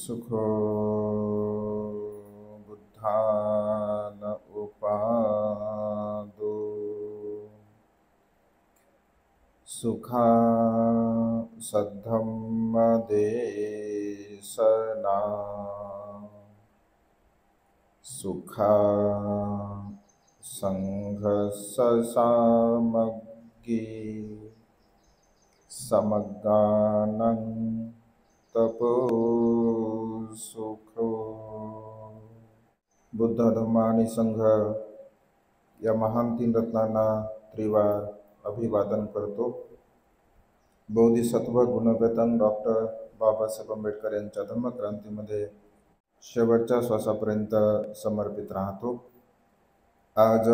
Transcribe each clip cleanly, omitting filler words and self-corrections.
सुखो बुद्धान उपादो सुखा सद्धम्मदेशना सुखा संघससामग्गी समगानं तपो सुखो। बुद्ध धम्म आणि संघ या महान तीन रत्नांना त्रिवार अभिवादन करतो। बोधिसत्व गुणवेतन डॉक्टर बाबासाहेब आंबेडकर यांच्या धम्मक्रांतीमध्ये शेवटच्या श्वासापर्यंत समर्पित राहतो। आज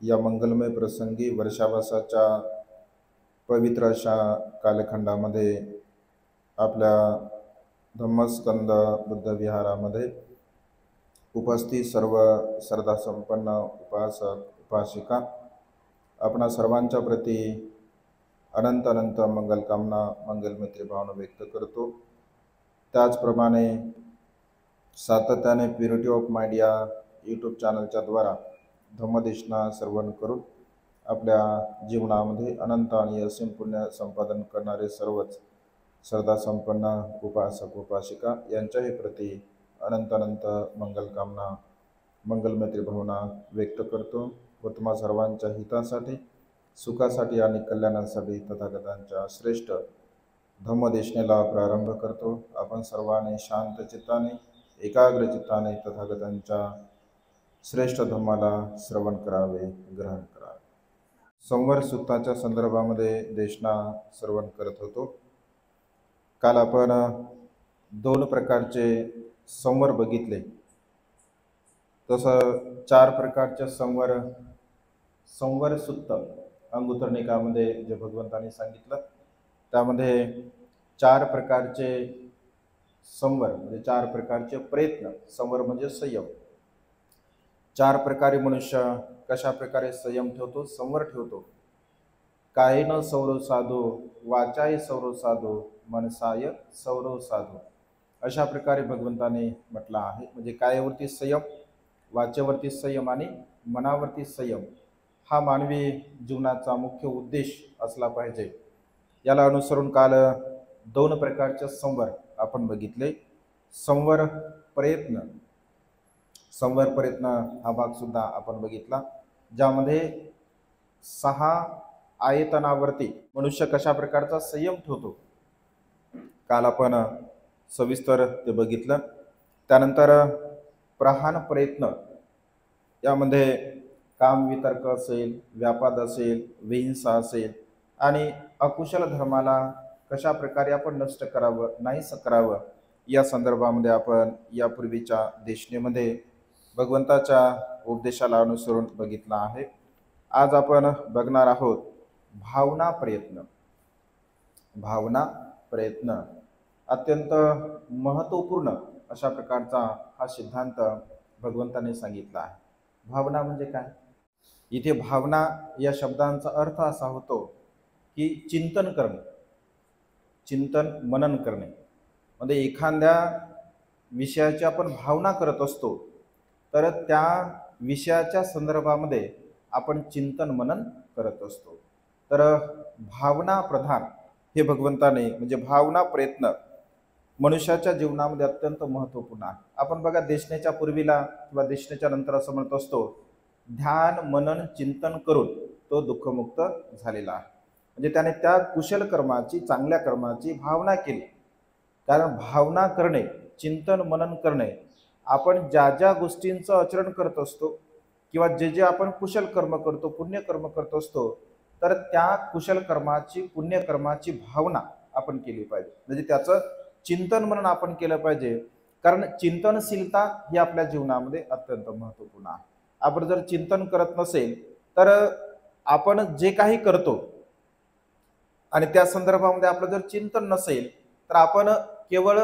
या मंगलमय प्रसंगी वर्षावासाच्या पवित्र अशा कालखंडामध्ये आपल्या धम्मस्कंद बुद्ध विहारामध्ये उपस्थित सर्व श्रद्धासंपन्न उपासक उपासिका आपणा सर्वांच्या प्रती अनंत अनंत मंगलकामना मंगलमैत्री भावना व्यक्त करतो। त्याचप्रमाणे सातत्याने प्युरिटी ऑफ माइंड या यूट्यूब चॅनलच्या द्वारा धम्मदेशना श्रवण करून आपल्या जीवनामध्ये अनंत आणि असीम पुण्य संपादन करणारे सर्वच श्रद्धासंपन्न उपासक उपासिका यांच्याही प्रती अनंत अनंत मंगलकामना मंगलमैत्री भावना व्यक्त करतो व तुम्हा सर्वांच्या हितासाठी सुखासाठी आणि कल्याणासाठी तथागतांच्या श्रेष्ठ धम्मदेशनेला प्रारंभ करतो। आपण सर्वांनी शांत चित्ताने एकाग्र चित्ताने तथागतांच्या श्रेष्ठ धम्माला श्रवण करावे, ग्रहण करावे। संवर सूक्ताच्या संदर्भामध्ये देशना श्रवण करत होतो। काल आपण दोन प्रकारचे संवर बघितले, तसं चार प्रकारचे संवर सूक्त अंगुत्तरनिकामध्ये जे भगवंतांनी सांगितलं त्यामध्ये चार प्रकारचे संवर म्हणजे चार प्रकारचे प्रयत्न। संवर म्हणजे संयम। चार प्रकारे मनुष्य कशा प्रकारे संयम ठेवतो, संवर ठेवतो। कायेन सौरव साधो, वाचाय सौरव साधो, मनसाय सौरव साधो, अशा प्रकारे भगवंताने म्हटलं आहे। म्हणजे कायावरती संयम, वाचेवरती संयम आणि मनावरती संयम हा मानवी जीवनाचा मुख्य उद्देश असला पाहिजे। याला अनुसरून काल दोन प्रकारचे संवर आपण बघितले। संवर प्रयत्न हा भाग सुद्धा आपण बघितला, ज्यामध्ये 6 आयतनावरती मनुष्य कशा प्रकारचा संयम ठेवतो काल आपण सविस्तर ते बघितलं। त्यानंतर प्रहान प्रयत्न, यामध्ये काम वितर्क असेल, व्यापाद असेल, विहिंसा असेल आणि अकुशल धर्माला कशा प्रकारे आपण नष्ट करावं, नाहीस करावं, या संदर्भामध्ये आपण यापूर्वीच्या देशनेमध्ये भगवंताच्या उपदेशाला अनुसरून बघितला आहे। आज आपण बघणार आहोत भावना प्रयत्न। भावना प्रयत्न अत्यंत महत्त्वपूर्ण अशा प्रकारचा हा सिद्धांत भगवंताने सांगितला आहे। भावना म्हणजे काय? इथे भावना या शब्दांचा अर्थ असा होतो की चिंतन करणे, चिंतन मनन करणे। म्हणजे एखाद्या विषयाची आपण भावना करत असतो तर त्या विषयाच्या संदर्भामध्ये आपण चिंतन मनन करत असतो। तर भावना प्रधान हे भगवंताने म्हणजे भावना प्रयत्न मनुष्याच्या जीवनामध्ये अत्यंत महत्त्वपूर्ण आहे। आपण बघा देशनेच्या पूर्वीला किंवा देशनेच्या नंतर असं म्हणत असतो, ध्यान मनन चिंतन करून तो दुःखमुक्त झालेला आहे। म्हणजे त्याने त्या कुशल कर्माची, चांगल्या कर्माची भावना केली। कारण भावना करणे, चिंतन मनन करणे, आपण ज्या ज्या गोष्टींचं आचरण करत असतो किंवा जे जे आपण कुशल कर्म करतो, पुण्यकर्म करत असतो, तर त्या कुशल कर्माची, पुण्यकर्माची भावना आपण केली पाहिजे। म्हणजे त्याचं चिंतन मनन आपण केलं पाहिजे। कारण चिंतनशीलता ही आपल्या जीवनामध्ये अत्यंत महत्त्वपूर्ण आहे। आपण जर चिंतन करत नसेल तर आपण जे काही करतो आणि त्या संदर्भामध्ये आपलं जर चिंतन नसेल तर आपण केवळ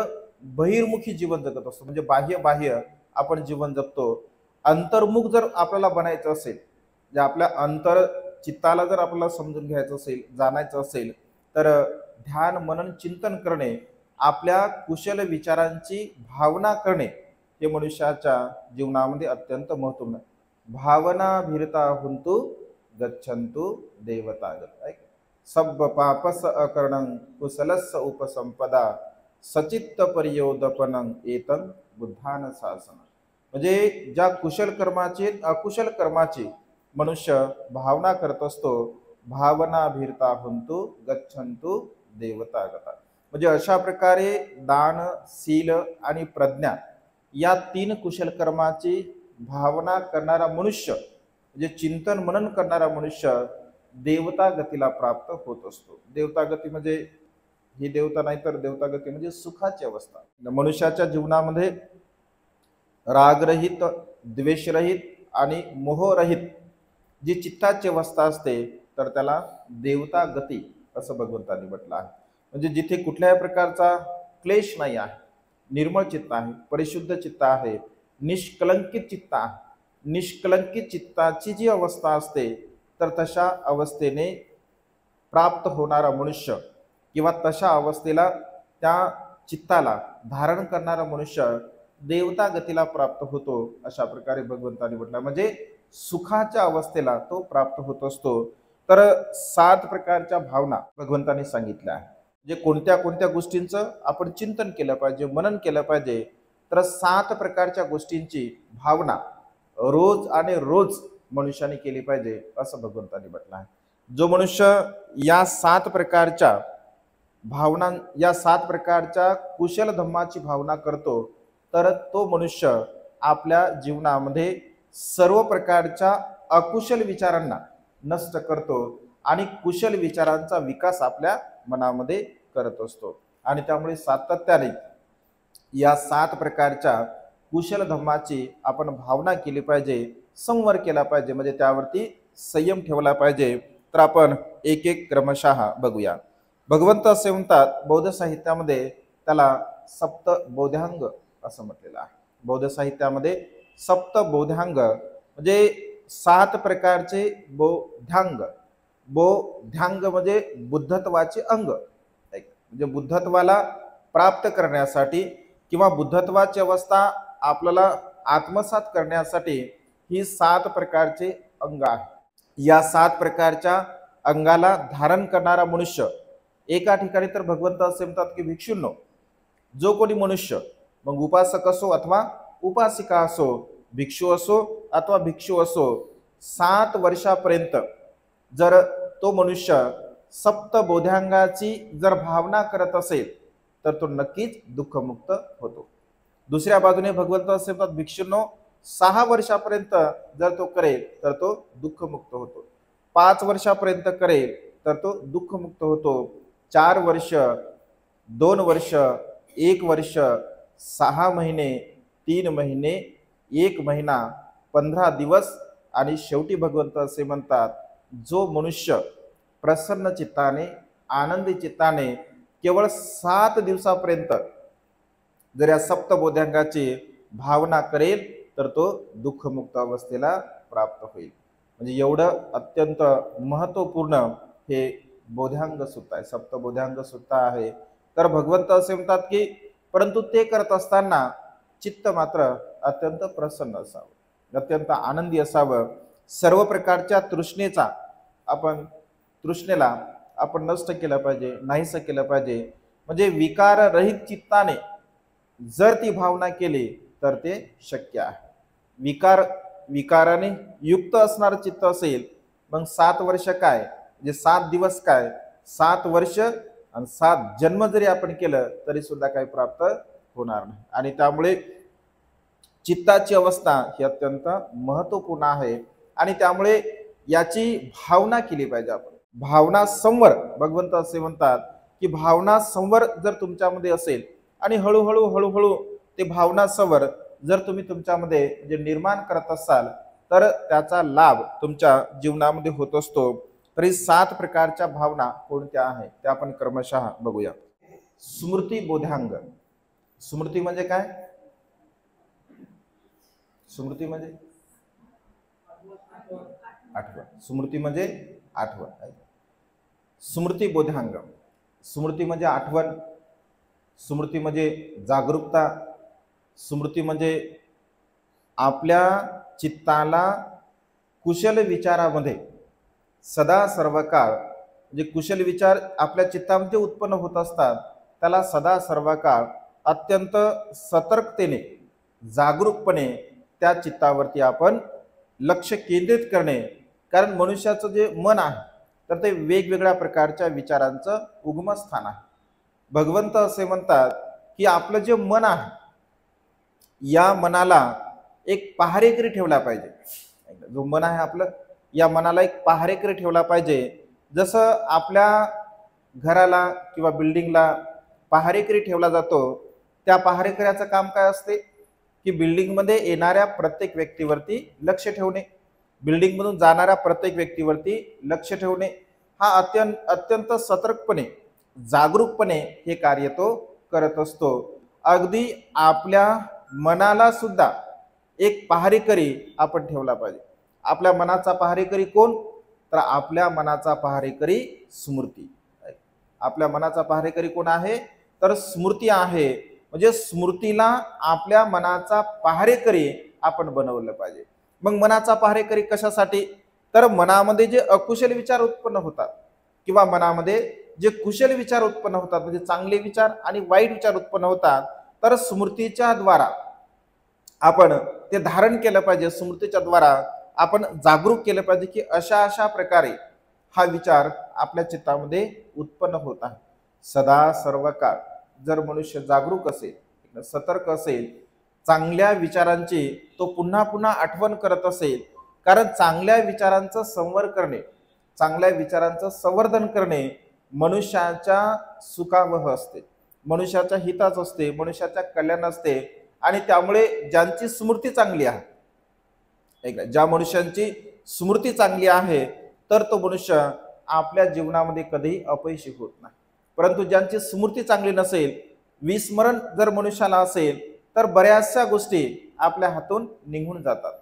बहिर्मुखी जीवन जगत असतो। म्हणजे बाह्य आपण जीवन जगतो। अंतर्मुख जर आपल्याला बनायचं असेल, जे आपल्या अंतर चित्ताला जर आपल्याला समजून घ्यायचं असेल, जाणायचं असेल, तर ध्यान मनन चिंतन करणे आपल्या कुशल विचारांची भावना करणे हे मनुष्याच्या जीवनामध्ये अत्यंत महत्त्वपूर्ण. भावना भीरता हुंतु गच्छन्तु देवतागत. सब्ब पापस अकरणं कुशलस्स उपसंपदा सचित्त परियोदपनं एतं बुद्धान शासन. म्हणजे ज्या कुशल कर्माची अकुशल कर्माची मनुष्य भावना करत असतो, भावना भीरता हुंतु गच्छन्तु देवतागता. म्हणजे अशा प्रकारे दान, शील आणि प्रज्ञा या तीन कुशल कर्माची भावना करणारा मनुष्य, म्हणजे चिंतन मनन करणारा मनुष्य देवता गतीला प्राप्त होत असतो. देवता गती म्हणजे ही देवता नाही तर देवता गती म्हणजे सुखाची अवस्था. मनुष्याच्या जीवनामध्ये रागरहित, द्वेषरहित आणि मोहरहित जी चित्ताची अवस्था असते तर त्याला देवता गती असं भगवंतांनी म्हटलं आहे. म्हणजे जिथे कुठल्याही प्रकारचा क्लेश नाही आहे, निर्मळ चित्त आहे, परिशुद्ध चित्त आहे, निष्कलंकित चित्त आहे. निष्कलंकित चित्ताची जी अवस्था असते तर तशा अवस्थेने प्राप्त होणारा मनुष्य किंवा तशा अवस्थेला त्या चित्ताला धारण करणारा मनुष्य देवता गतीला प्राप्त होतो. अशा प्रकारे भगवंतांनी म्हटलं. म्हणजे सुखाच्या अवस्थेला तो प्राप्त होत असतो. तर 7 प्रकारच्या भावना भगवंतांनी सांगितल्या आहे. म्हणजे कोणत्या कोणत्या गोष्टींचं आपण चिंतन केलं पाहिजे, मनन केलं पाहिजे. तर 7 प्रकारच्या गोष्टींची भावना रोज आणि रोज मनुष्याने केली पाहिजे असं भगवंतांनी म्हटलं आहे. जो मनुष्य या 7 प्रकारच्या भावना, या 7 प्रकारच्या कुशल धम्माची भावना करतो तर तो मनुष्य आपल्या जीवनामध्ये सर्व प्रकारच्या अकुशल विचारांना नष्ट करतो आणि कुशल विचारांचा विकास आपल्या मनामध्ये करत असतो. आणि त्यामुळे सातत्याने या 7 प्रकारच्या कुशल धम्माची आपण भावना केली पाहिजे, संवर केला पाहिजे, म्हणजे त्यावरती संयम ठेवला पाहिजे. तर आपण एक एक क्रमशः बघूया. भगवंत असे म्हणतात बौद्ध साहित्यामध्ये त्याला सप्त बोधांग असं म्हटलेलं आहे. बौद्ध साहित्यामध्ये सप्त बोधांग म्हणजे 7 प्रकारचे बोधांग. बोधांग म्हणजे बुद्धत्वाचे अंग. म्हणजे बुद्धत्वाला प्राप्त करण्यासाठी किंवा बुद्धत्वाची अवस्था आपल्याला आत्मसात करण्यासाठी ही 7 प्रकारचे अंग आहे. या 7 प्रकारच्या अंगाला धारण करणारा मनुष्य, एका ठिकाणी तर भगवंत असे म्हणतात की भिक्षूंनो, जो कोणी मनुष्य, मग उपासक असो अथवा उपासिका असो, भिक्षू असो अथवा भिक्षू असो, 7 वर्षापर्यंत जर तो मनुष्य सप्त बोधांगाची जर भावना करत असेल तर तो नक्कीच दुःखमुक्त होतो. दुसऱ्या बाजूने भगवंत असे म्हणतात भिक्षूंनो, 6 वर्षापर्यंत जर तो करेल तर तो दुःखमुक्त होतो. 5 वर्षापर्यंत करेल तर तो दुःखमुक्त होतो. 4 वर्ष, 2 वर्ष, 1 वर्ष, 6 महिने, 3 महिने, 1 महिना, 15 दिवस आणि शेवटी भगवंत असे म्हणतात जो मनुष्य प्रसन्न चित्ताने, आनंदी चित्ताने केवळ 7 दिवसापर्यंत जर या सप्तबोधांगाची भावना करेल तर तो दुःखमुक्त अवस्थेला प्राप्त होईल. म्हणजे एवढं अत्यंत महत्त्वपूर्ण हे बोधांग सुत्त आहे, सप्तबोधांग सुत्त आहे. तर भगवंत असे म्हणतात की परंतु ते करत असताना चित्त मात्र अत्यंत प्रसन्न असावं, अत्यंत आनंदी असावं. सर्व प्रकारच्या तृष्णेला आपण नष्ट केलं पाहिजे, नाहीसं केलं पाहिजे. म्हणजे विकाररहित चित्ताने जर ती भावना केली तर ते शक्य आहे. विकाराने युक्त असणारं चित्त असेल मग 7 वर्ष काय, म्हणजे 7 दिवस काय, 7 वर्ष आणि 7 जन्म जरी आपण केलं तरी सुद्धा काही प्राप्त होणार नाही. आणि त्यामुळे चित्ताची अवस्था ही अत्यंत महत्त्वपूर्ण आहे आणि त्यामुळे याची भावना केली पाहिजे आपण. भावना संवर, भगवंत असे म्हणतात की भावना संवर जर तुमच्यामध्ये असेल आणि हळूहळू ते भावना संवर जर तुम्ही तुमच्यामध्ये जे निर्माण करत असाल तर त्याचा लाभ तुमच्या जीवनामध्ये होत असतो. तरी 7 प्रकारच्या भावना कोणत्या आहेत त्या आपण क्रमशः बघूया. स्मृती बोधांग. स्मृती म्हणजे काय? स्मृती म्हणजे आठवण. स्मृती म्हणजे आठवण. स्मृती बोधांग. स्मृती म्हणजे आठवण. स्मृती म्हणजे जागरूकता, स्मृती म्हणजे आपल्या चित्ताला कुशल विचारामध्ये सदा सर्व काळ, जे कुशल विचार आपल्या चित्तामध्ये उत्पन्न होत असतात त्याला सदा सर्व काळ अत्यंत सतर्कतेने, जागरूकपणे त्या चित्तावरती आपण लक्ष केंद्रित करणे. कारण मनुष्याचं जे मन आहे तर ते वेगवेगळ्या प्रकारच्या विचारांचं उगमस्थान आहे. भगवंत असे म्हणतात की आपलं जे मन आहे या मनाला एक पहारेकरी ठेवला पाहिजे. जो मन आहे आपलं, या मनाला एक पहारेकरी ठेवला पाहिजे. जसं आपल्या घराला किंवा बिल्डिंगला पहारेकरी ठेवला जातो, त्या पहारेकऱ्याचं काम काय असते की बिल्डिंगमध्ये येणाऱ्या प्रत्येक व्यक्तीवरती लक्ष ठेवणे, बिल्डिंगमधून जाणाऱ्या प्रत्येक व्यक्तीवरती लक्ष ठेवणे, हा अत्यंत सतर्कपणे, जागरूकपणे हे कार्य तो करत असतो. अगदी आपल्या मनाला सुद्धा एक पहारेकरी आपण ठेवला पाहिजे. आपल्या मनाचा पहारेकरी कोण? तर आपल्या मनाचा पहारेकरी स्मृती. आपल्या मनाचा पहारेकरी कोण आहे? तर स्मृती आहे. म्हणजे स्मृतीला आपल्या मनाचा पहारेकरी आपण बनवलं पाहिजे. मग मनाचा पहारेकरी कशासाठी? तर मनामध्ये जे अकुशल विचार उत्पन्न होतात किंवा मनामध्ये जे कुशल विचार उत्पन्न होतात, म्हणजे चांगले विचार आणि वाईट विचार उत्पन्न होतात, तर स्मृतीच्या द्वारा आपण ते धारण केलं पाहिजे. स्मृतीच्या द्वारा आपण जागरूक केलं पाहिजे की अशा अशा प्रकारे हा विचार आपल्या चित्तामध्ये उत्पन्न होत आहे. सदा सर्व काळ जर मनुष्य जागरूक असेल, सतर्क असेल, चांगल्या विचारांची तो पुन्हा पुन्हा आठवण करत असेल, कारण चांगल्या विचारांचं संवर्धन करणे, चांगल्या विचारांचं संवर्धन करणे मनुष्याच्या सुखावह असते, मनुष्याच्या हिताच असते, मनुष्याच्या कल्याण असते. आणि त्यामुळे ज्यांची स्मृती चांगली आहे, ज्या मनुष्यांची स्मृती चांगली आहे, तर तो मनुष्य आपल्या जीवनामध्ये कधीही अपयशी होत नाही. परंतु ज्यांची स्मृती चांगली नसेल, विस्मरण जर मनुष्याला असेल, तर बऱ्याचशा गोष्टी आपल्या हातून निघून जातात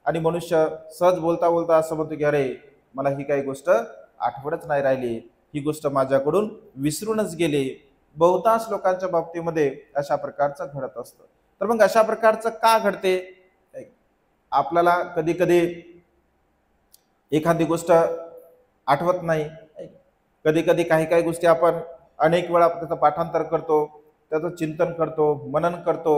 आणि मनुष्य सहज बोलता बोलता असं म्हणतो की अरे मला ही काही गोष्ट आठवणच नाही राहिली, ही गोष्ट माझ्याकडून विसरूनच गेली. बहुतांश लोकांच्या बाबतीमध्ये अशा प्रकारचं घडत असतं. तर मग अशा प्रकारचं का घडते? आपल्याला कधी कधी एखादी गोष्ट आठवत नाही, कधी कधी काही काही गोष्टी आपण अनेक वेळा त्याचं पाठांतर करतो, त्याचं चिंतन करतो, मनन करतो,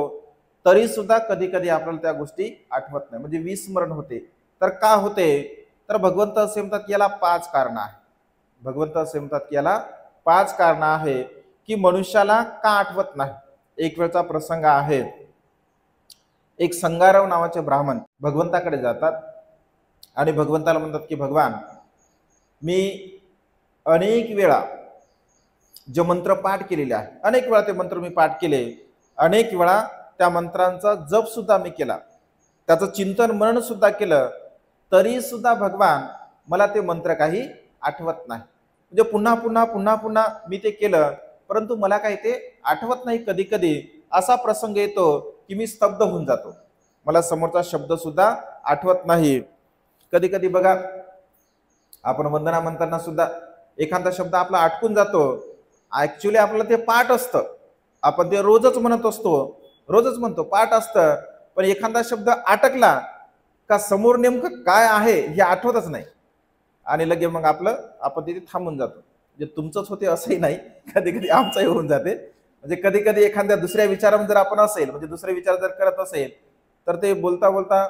तरी सुद्धा कधी कधी आपल्याला त्या गोष्टी आठवत नाही, म्हणजे विस्मरण होते. तर का होते? तर भगवंत असे म्हणतात याला 5 कारणं आहे. भगवंत असे म्हणतात की याला 5 कारणं आहे की मनुष्याला का आठवत नाही. एक वेळचा प्रसंग आहे, एक संगाराव नावाचे ब्राह्मण भगवंताकडे जातात आणि भगवंताला म्हणतात की भगवान, मी अनेक वेळा जे मंत्र पाठ केलेले आहे, अनेक वेळा ते मंत्र मी पाठ केले, अनेक वेळा त्या मंत्रांचा जप सुद्धा मी केला, त्याचं चिंतन मनन सुद्धा केलं, तरी सुद्धा भगवान मला ते मंत्र काही आठवत नाही. म्हणजे पुन्हा पुन्हा पुन्हा पुन्हा मी ते केलं, परंतु मला काही ते आठवत नाही. कधी कधी असा प्रसंग येतो की मी स्तब्ध होऊन जातो, मला समोरचा शब्द सुद्धा आठवत नाही. कधी कधी बघा, आपण वंदना म्हणताना सुद्धा एखादा शब्द आपला आटकून जातो. ऍक्च्युली आपल्याला ते पाठ असतं, आपण ते रोजच म्हणत असतो, रोजच म्हणतो, पाठ असतं, पण एखादा शब्द आटकला का समोर नेमकं काय आहे हे आठवतच नाही आणि लगे मग आपण तिथे थांबून जातो. म्हणजे तुमचंच होते असंही नाही, कधी कधी आमचंही होऊन जाते. म्हणजे कधी कधी एखाद्या दुसऱ्या विचारामध्ये जर आपण असेल, म्हणजे दुसरे विचार जर करत असेल, तर ते बोलता बोलता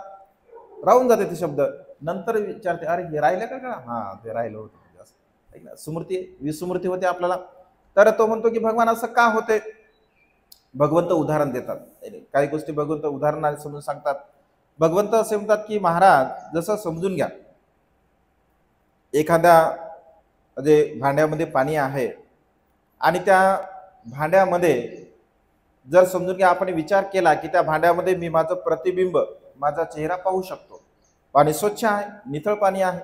राहून जाते ते शब्द. नंतर विचारते अरे हे राहिलं का? हा ते राहिलं होतं. स्मृती विस्मृती होते आपल्याला. तर तो म्हणतो की भगवान असं का होते? भगवंत उदाहरण देतात, काही गोष्टी भगवंत उदाहरणाने समजून सांगतात. भगवंत असे म्हणतात की महाराज, जसं समजून घ्या, एखाद्या म्हणजे भांड्यामध्ये पाणी आहे आणि त्या भांड्यामध्ये जर समजून घ्या आपण विचार केला की त्या भांड्यामध्ये मी माझं प्रतिबिंब, माझा चेहरा पाहू शकतो, पाणी स्वच्छ आहे, नितळ पाणी आहे,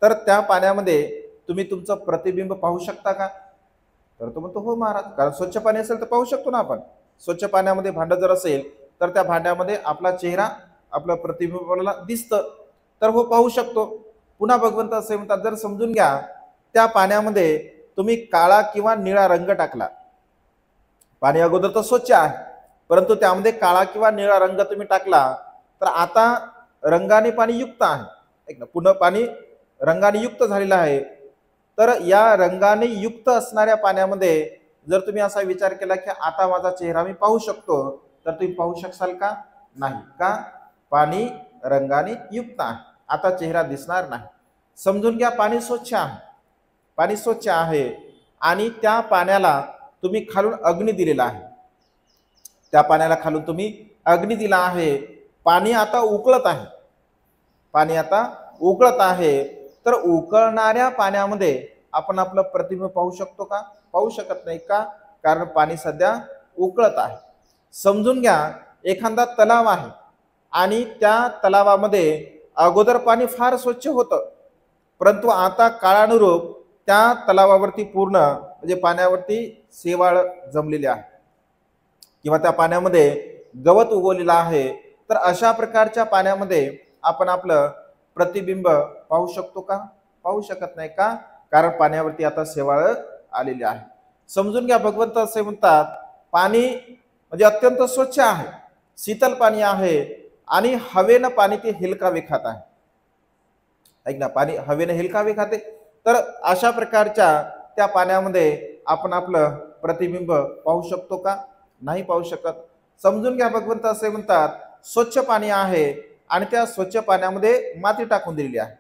तर त्या पाण्यामध्ये तुम्ही तुमचं प्रतिबिंब पाहू शकता का? तर तो म्हणतो हो महाराज, कारण स्वच्छ पाणी असेल तर पाहू शकतो ना आपण. स्वच्छ पाण्यामध्ये भांडं जर असेल तर त्या भांड्यामध्ये आपला चेहरा, आपलं प्रतिबिंब आपल्याला दिसतं, तर हो पाहू शकतो. पुन्हा भगवंत असे म्हणतात, जर समजून घ्या त्या पाण्यामध्ये तुम्ही काळा किंवा निळा रंग टाकला, पाणी अगोदर तर स्वच्छ आहे, परंतु त्यामध्ये काळा किंवा निळा रंग तुम्ही टाकला तर आता रंगाने पाणी युक्त आहे, ऐक ना, पुन्हा पाणी रंगाने युक्त झालेलं आहे. तर या रंगाने युक्त असणाऱ्या पाण्यामध्ये जर तुम्ही असा विचार केला की आता माझा चेहरा मी पाहू शकतो, तर तुम्ही पाहू शकाल का? नाही. का? पाणी रंगाने युक्त आहे, आता चेहरा दिसणार नाही. समजून घ्या, पाणी स्वच्छ आहे, पाणी स्वच्छ आहे आणि त्या पाण्याला तुम्ही खालून अग्नी दिलेला आहे, त्या पाण्याला खालून तुम्ही अग्नी दिला आहे. पाणी आता उकळत आहे, पाणी आता उकळत आहे. तर उकळणाऱ्या पाण्यामध्ये आपण आपलं प्रतिबिंब पाहू शकतो का? पाहू शकत नाही. का? कारण पाणी सध्या उकळत आहे. समजून घ्या, एखादा तलाव आहे आणि त्या तलावामध्ये अगोदर पाणी फार स्वच्छ होतं, परंतु आता काळानुरूप त्या तलावावरती पूर्ण म्हणजे पाण्यावरती शेवाळ जमलेले आहे किंवा त्या पाण्यामध्ये गवत उगवलेलं आहे. तर अशा प्रकारच्या पाण्यामध्ये आपण आपलं प्रतिबिंब पाहू शकतो का? पाहू शकत नाही. का? कारण पाण्यावरती आता शेवाळ आलेले आहे. समजून घ्या, भगवंत असे म्हणतात पाणी म्हणजे अत्यंत स्वच्छ आहे, शीतल पाणी आहे आणि हवेनं पाणी ते हेलकावे खात आहे. ऐक ना, पाणी हवेनं हेलकावे खाते. तर अशा प्रकारच्या त्या पाण्यामध्ये आपण आपलं प्रतिबिंब पाहू शकतो का? नाही पाहू शकत. समजून घ्या, भगवंत असे म्हणतात स्वच्छ पाणी आहे आणि त्या स्वच्छ पाण्यामध्ये माती टाकून दिलेली आहे,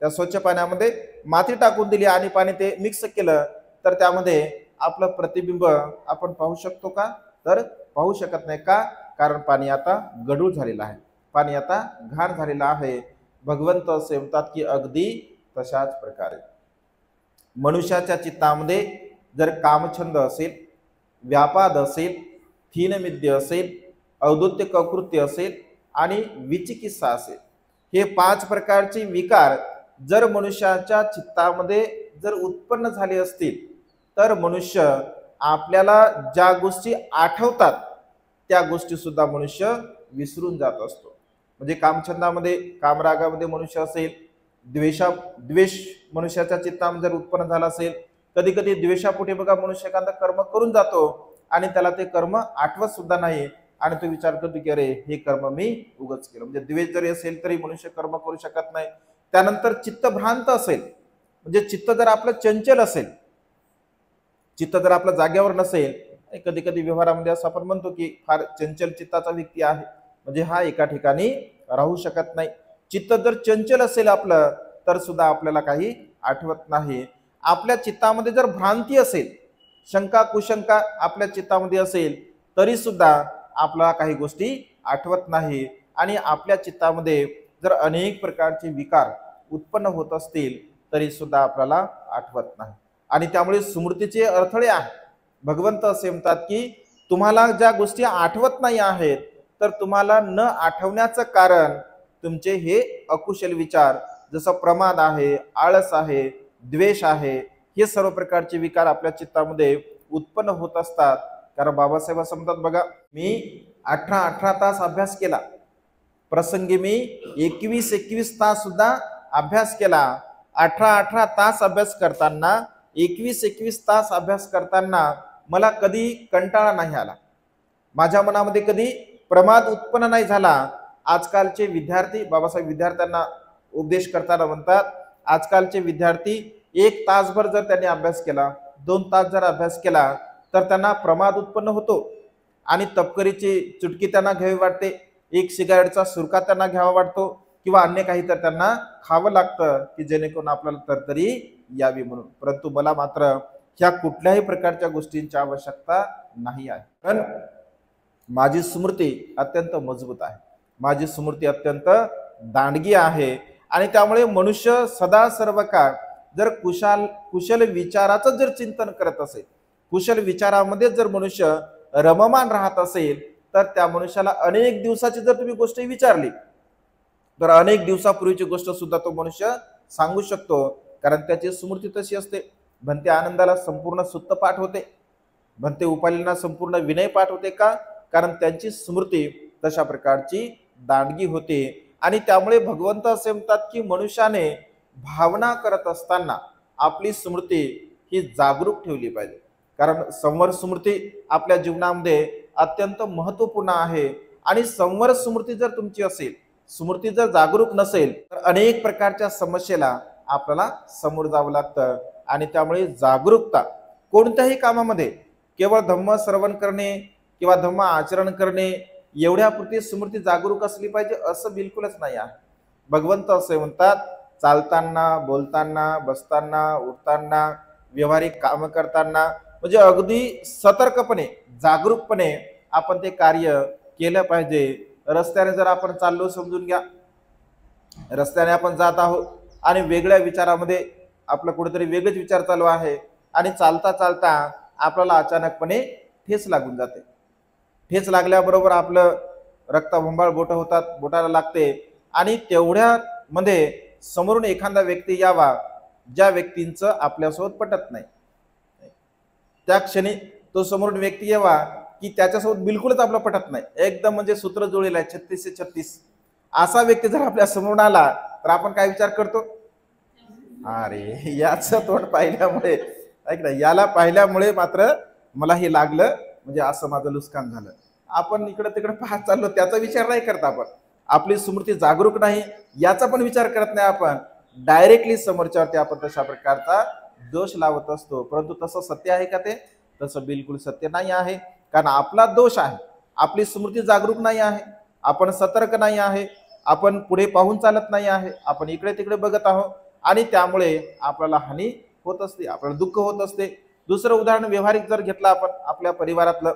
त्या स्वच्छ पाण्यामध्ये माती टाकून दिली आणि पाणी ते मिक्स केलं तर त्यामध्ये आपलं प्रतिबिंब आपण पाहू शकतो का? तर पाहू शकत नाही. का? कारण पाणी आता गढूळ झालेलं आहे, पाणी आता घाण झालेलं आहे. भगवंत असे म्हणतात की अगदी तशाच प्रकारे मनुष्याच्या चित्तामध्ये जर कामछंद असेल, व्यापाद असेल, थीनमिद्य असेल, औदुत्य कृत्य असेल आणि विचिकित्सा असेल, हे 5 प्रकारचे विकार जर मनुष्याच्या चित्तामध्ये जर उत्पन्न झाले असतील तर मनुष्य आपल्याला ज्या गोष्टी आठवतात त्या गोष्टी सुद्धा मनुष्य विसरून जात असतो. म्हणजे कामछंदामध्ये, कामरागामध्ये मनुष्य असेल, द्वेष मनुष्याच्या चित्तामध्ये जर उत्पन्न झाला असेल, कधी कधी द्वेषापोटी बघा मनुष्य एखादं कर्म करून जातो आणि त्याला ते कर्म आठवत सुद्धा नाही आणि तो विचार करतो की अरे हे कर्म मी उगाच केलं. म्हणजे द्वेष जरी असेल तरी मनुष्य कर्म करू शकत नाही. त्यानंतर चित्त भ्रांत असेल, म्हणजे चित्त जर आपलं चंचल असेल, चित्त जर आपलं जागेवर नसेल, कधी कधी व्यवहारामध्ये असं आपण म्हणतो की फार चंचल चित्ताचा व्यक्ती आहे, म्हणजे हा एका ठिकाणी राहू शकत नाही. चित्त जर चंचल असेल आपलं तर सुद्धा आपल्याला काही आठवत नाही. आपल्या चित्तामध्ये जर भ्रांती असेल, शंका कुशंका आपल्या चित्तामध्ये असेल तरी सुद्धा आपल्याला काही गोष्टी आठवत नाही. आणि आपल्या चित्तामध्ये जर अनेक प्रकारचे विकार उत्पन्न होत असतील तरी सुद्धा आपल्याला आठवत नाही. आणि त्यामुळे स्मृतीचे अडथळे आहे. भगवंत असे म्हणतात की तुम्हाला ज्या गोष्टी आठवत नाही आहेत तर तुम्हाला न आठवण्याचं कारण तुमचे हे अकुशल विचार, जसं प्रमाद आहे, आळस आहे, द्वेष आहे, हे सर्व प्रकारचे विकार आपल्या चित्तामध्ये उत्पन्न होत असतात. कारण बाबासाहेब असं म्हणतात बघा, मी 18 तास अभ्यास केला, प्रसंगी मी 21 तास सुद्धा अभ्यास केला. 18 तास अभ्यास करताना, 21 तास अभ्यास करताना मला कधी कंटाळा नाही आला, माझ्या मनामध्ये कधी प्रमाद उत्पन्न नाही झाला. आजकालचे विद्यार्थी, बाबासाहेब विद्यार्थ्यांना उपदेश करताना म्हणतात, आजकालचे विद्यार्थी 1 तासभर जर त्यांनी अभ्यास केला, 2 तास जर अभ्यास केला तर त्यांना प्रमाद उत्पन्न होतो आणि तपकरीची चुटकी त्यांना घ्यावी वाटते, एक सिगारेटचा सुरका त्यांना घ्यावा वाटतो किंवा अन्य काही तर त्यांना खावं लागतं की जेणेकरून आपल्याला तरतरी यावी म्हणून. परंतु मला मात्र ह्या कुठल्याही प्रकारच्या गोष्टींची आवश्यकता नाही आहे, कारण माझी स्मृती अत्यंत मजबूत आहे, माझी स्मृती अत्यंत दांडगी आहे. आणि त्यामुळे मनुष्य सदा सर्व काळ जर कुशल विचाराचं जर चिंतन करत असेल, कुशल विचारामध्ये जर मनुष्य रममान राहत असेल तर त्या मनुष्याला अनेक दिवसाची जर तुम्ही गोष्ट विचारली तर अनेक दिवसापूर्वीची गोष्ट सुद्धा तो मनुष्य सांगू शकतो. कारण त्याची स्मृती तशी असते. भंते आनंदाला संपूर्ण सुत्त पाठ होते, भंते उपालींना संपूर्ण विनय पाठ होते. का? कारण त्यांची स्मृती तशा प्रकारची दांडगी होते. आणि त्यामुळे भगवंत असे म्हणतात की मनुष्याने भावना करत असताना आपली स्मृती ही जागरूक ठेवली पाहिजे. कारण संवर स्मृती आपल्या जीवनामध्ये अत्यंत महत्वपूर्ण आहे आणि संवर स्मृती जर तुमची असेल, स्मृती जर जागरूक नसेल तर अनेक प्रकारच्या समस्येला आपल्याला समोर जावं लागतं आणि त्यामुळे जागरूकता कोणत्याही कामामध्ये केवळ धम्म श्रवण करणे किंवा धम्म आचरण करणे एवढ्यापुरती स्मृती जागरूक असली पाहिजे असं बिलकुलच नाही आहे. भगवंत असे म्हणतात, चालताना, बोलताना, बसताना, उठताना, व्यवहारिक काम करताना म्हणजे अगदी सतर्कपणे जागरूकपणे आपण ते कार्य केलं पाहिजे. रस्त्याने जर आपण चाललो, समजून घ्या रस्त्याने आपण जात आहोत आणि वेगळ्या विचारामध्ये आपलं कुठेतरी वेगळेच विचार चालू आहे आणि चालता चालता आपल्याला अचानकपणे ठेच लागून जाते. ठेच लागल्याबरोबर आपलं रक्तबंबाळ बोटं होतात, बोटाला लागते आणि तेवढ्यामध्ये समोरून एखादा व्यक्ती यावा ज्या व्यक्तींचं आपल्यासोबत पटत नाही. त्या क्षणी तो समोरून व्यक्ती यावा की त्याच्यासोबत बिलकुलच आपलं पटत नाही, एकदम म्हणजे सूत्र जुळलेलं आहे 36 से 36, असा व्यक्ती जर आपल्या समोरून आला तर आपण काय विचार करतो, अरे याचं तोंड पाहिल्यामुळे ऐक ना, याला पाहिल्यामुळे मात्र मला हे लागलं, म्हणजे असं माझं नुकसान झालं. आपण इकडे तिकडे पाहत चाललो, त्याचा विचार नाही करत आपण. आपली स्मृती जागरूक नाही याचा पण विचार करत नाही आपण. डायरेक्टली समोरच्यावरती आपण तशा प्रकारचा दोष लावत असतो. परंतु तसं सत्य आहे का ते? तसं बिलकुल सत्य नाही आहे. कारण आपला दोष आहे, आपली स्मृती जागरूक नाही आहे, आपण सतर्क नाही आहे, आपण पुढे पाहून चालत नाही आहे, आपण इकडे तिकडे बघत आहोत आणि त्यामुळे आपल्याला हानी होत असते, आपल्याला दुःख होत असते. दुसरं उदाहरण व्यवहारिक जर घेतलं आपण आपल्या परिवारातलं,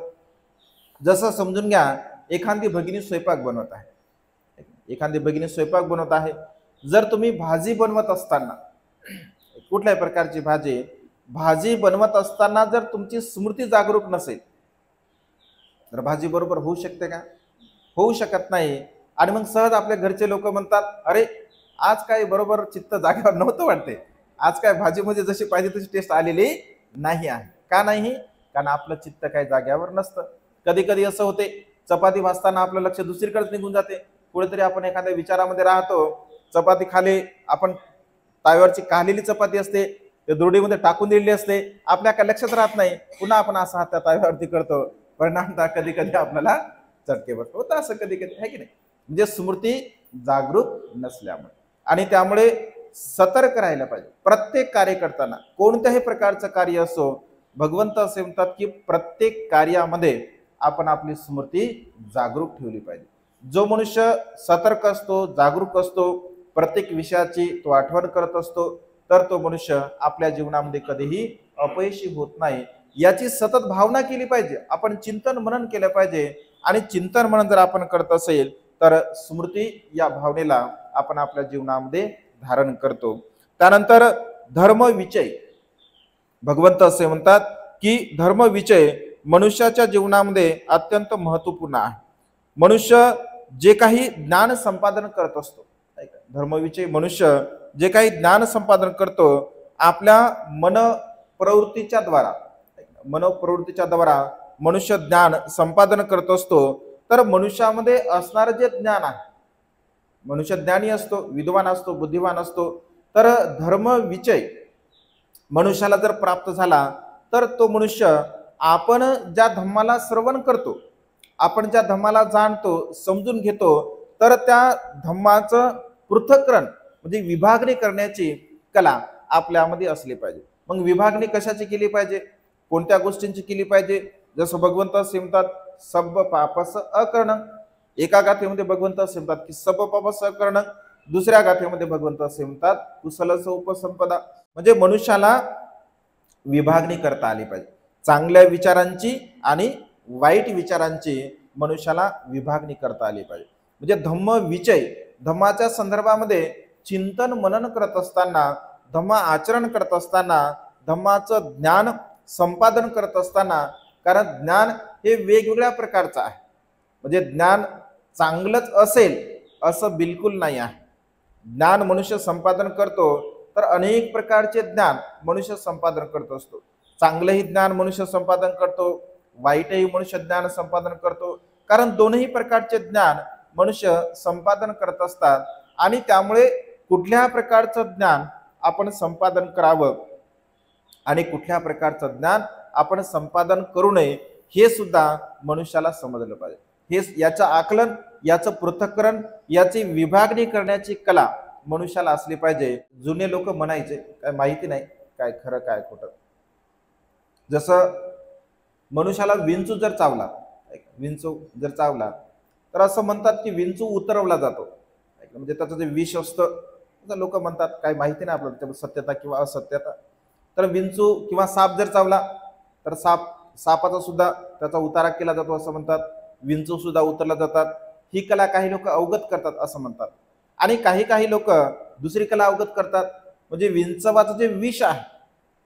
जसं समजून घ्या एखादी भगिनी स्वयंपाक बनवत आहे, एखादी भगिनी स्वयंपाक बनवत आहे. जर तुम्ही भाजी बनवत असताना, कुठल्याही प्रकारची भाजी बनवत असताना जर तुमची स्मृती जागरूक नसेल तर भाजी बरोबर होऊ शकते का? होऊ शकत नाही. आणि मग सहज आपल्या घरचे लोक म्हणतात, अरे आज काय बरोबर चित्त जागेवर नव्हतं वाटते, आज काय भाजीमध्ये जशी पाहिजे तशी टेस्ट आलेली नाही आहे. का नाही? कारण आपलं चित्त काय जाग्यावर नसतं. कधी कधी असं होते, चपाती भाजताना आपलं लक्ष दुसरीकडेच निघून जाते, कुठेतरी आपण एखाद्या विचारामध्ये राहतो. चपाती खाली आपण ताव्यावरची काढलेली चपाती असते, ते दुरडीमध्ये टाकून दिलेली असते, आपल्या काय लक्षात राहत नाही, पुन्हा आपण असा हात त्या ताव्यावरती करतो, परिणामतः कधी कधी आपल्याला चटके बसतो. होतं असं कधी कधी, आहे की नाही? म्हणजे स्मृती जागरूक नसल्यामुळे. आणि त्यामुळे सतर्क राहायला पाहिजे प्रत्येक कार्य करताना. कोणत्याही प्रकारचं कार्य असो, भगवंत असे म्हणतात की प्रत्येक कार्यामध्ये आपण आपली स्मृती जागरूक ठेवली पाहिजे. जो मनुष्य सतर्क असतो, जागरूक असतो, प्रत्येक विषयाची तो आठवण करत असतो, तर तो मनुष्य आपल्या जीवनामध्ये कधीही अपयशी होत नाही. याची सतत भावना केली पाहिजे. आपण चिंतन मनन केलं पाहिजे आणि चिंतन मनन जर आपण करत असेल तर स्मृती या भावनेला आपण आपल्या जीवनामध्ये धारण करतो. त्यानंतर धर्मविचय. भगवंत असे म्हणतात की धर्मविचय मनुष्याच्या जीवनामध्ये अत्यंत महत्वपूर्ण आहे. मनुष्य जे काही ज्ञान संपादन करत असतो, धर्मविचय मनुष्य जे काही ज्ञान संपादन करतो, आपल्या मनप्रवृत्तीच्या द्वारा मनुष्य ज्ञान संपादन करत असतो. तर मनुष्यामध्ये असणारं जे ज्ञान आहे, मनुष्य ज्ञानी असतो, विद्वान असतो, बुद्धिवान असतो. तर धर्मविचय मनुष्याला जर प्राप्त झाला तर तो मनुष्य आपण ज्या धम्माला श्रवण करतो, आपण ज्या धम्माला जाणतो, समजून घेतो, तर त्या धम्माचं पृथक्करण म्हणजे विभागणी करण्याची कला आपल्यामध्ये असली पाहिजे. मग विभागणी कशाची केली पाहिजे, कोणत्या गोष्टींची केली पाहिजे? जसं भगवंत असे म्हणतात सब पापस अकरणं. एका गाथेमध्ये भगवंत असे म्हणतात की सब पापस अकरणं, दुसऱ्या गाथेमध्ये भगवंत असे म्हणतात कुशलस उपसंपदा. म्हणजे मनुष्याला विभागणी करता आली पाहिजे. चांगल्या विचारांची आणि वाईट विचारांची मनुष्याला विभागणी करता आली पाहिजे. म्हणजे धम्मविचय, धम्माच्या संदर्भामध्ये चिंतन मनन करत असताना, धम्म आचरण करत असताना, धम्माचं ज्ञान संपादन करत असताना, कारण ज्ञान हे वेगवेगळ्या प्रकारचं आहे. म्हणजे ज्ञान चांगलंच असेल असं बिलकुल नाही आहे. ज्ञान मनुष्य संपादन करतो तर अनेक प्रकारचे ज्ञान मनुष्य संपादन करत असतो. चांगलंही ज्ञान मनुष्य संपादन करतो, वाईटही मनुष्य ज्ञान संपादन करतो. कारण दोनही प्रकारचे ज्ञान मनुष्य संपादन करत असतात आणि त्यामुळे कुठल्या प्रकारचं ज्ञान आपण संपादन करावं आणि कुठल्या प्रकारचं ज्ञान आपण संपादन करू नये हे सुद्धा मनुष्याला समजलं पाहिजे. हे याचं आकलन, याचं पृथक्करण, याची विभागणी करण्याची कला मनुष्याला असली पाहिजे. जुने लोक म्हणायचे, काय माहिती नाही काय खरं काय खोटं. जसं मनुष्याला विंचू जर चावला, तर असं म्हणतात की विंचू उतरवला जातो, म्हणजे त्याचं जे विष असतं, लोक म्हणतात काय माहिती नाही आपल्याला त्याची सत्यता किंवा असत्यता. तर विंचू किंवा साप जर चावला तर सापाचा सुद्धा त्याचा उतारा केला जातो असं म्हणतात. विंचू सुद्धा उतरला जातात. ही कला काही लोक अवगत करतात असं म्हणतात. आणि काही लोक दुसरी कला अवगत करतात, म्हणजे विंचवाचं जे विष आहे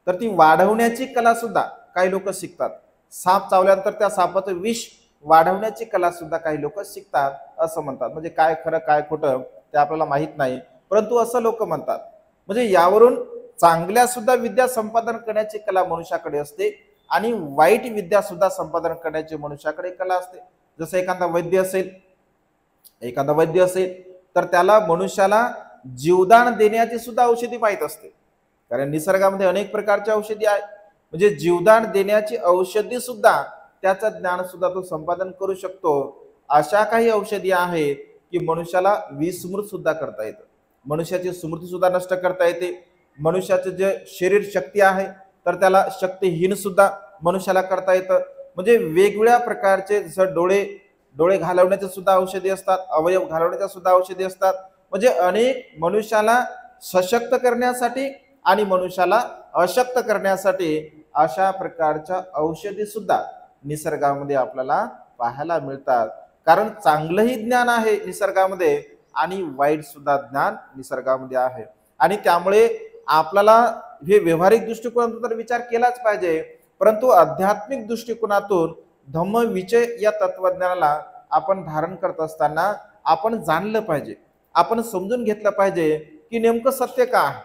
तर ती वाढवण्याची कला सुद्धा काही लोक शिकतात. साप चावल्यानंतर त्या सापाचं विष वाढवण्याची कला सुद्धा काही लोक शिकतात असं म्हणतात. म्हणजे काय खरं काय खोटं ते आपल्याला माहित नाही, परंतु असं लोक म्हणतात. म्हणजे यावरून चांगल्या सुद्धा विद्या संपादन करण्याची कला मनुष्याकडे असते आणि वाईट विद्या सुद्धा संपादन करण्याची मनुष्याकडे कला असते. जसं एखादा वैद्य असेल तर त्याला मनुष्याला जीवदान देण्याची सुद्धा औषधी माहीत असते. कारण निसर्गामध्ये अनेक प्रकारच्या औषधी आहेत, म्हणजे जीवदान देण्याची औषधी सुद्धा त्याचं ज्ञान सुद्धा तो संपादन करू शकतो. अशा काही औषधी आहेत की मनुष्याला विस्मृत सुद्धा करता येतं, मनुष्याची स्मृती सुद्धा नष्ट करता येते. मनुष्याचे जे शरीर शक्ती आहे तर त्याला शक्तिहीन सुद्धा मनुष्याला करता येतं. म्हणजे वेगवेगळ्या प्रकारचे जसं डोळे घालवण्याचे सुद्धा औषधी असतात, अवयव घालवण्याच्या सुद्धा औषधी असतात. म्हणजे अनेक मनुष्याला सशक्त करण्यासाठी आणि मनुष्याला अशक्त करण्यासाठी अशा प्रकारच्या औषधी सुद्धा निसर्गामध्ये आपल्याला पाहायला मिळतात. कारण चांगलंही ज्ञान आहे निसर्गामध्ये आणि वाईट सुद्धा ज्ञान निसर्गामध्ये आहे. आणि त्यामुळे आपल्याला हे व्यावहारिक दृष्टिकोनातून तर विचार केलाच पाहिजे, परंतु आध्यात्मिक दृष्टिकोनातून धम्मविजय या तत्वज्ञानाला आपण धारण करत असताना आपण जाणलं पाहिजे, आपण समजून घेतलं पाहिजे की नेमकं सत्य का आहे,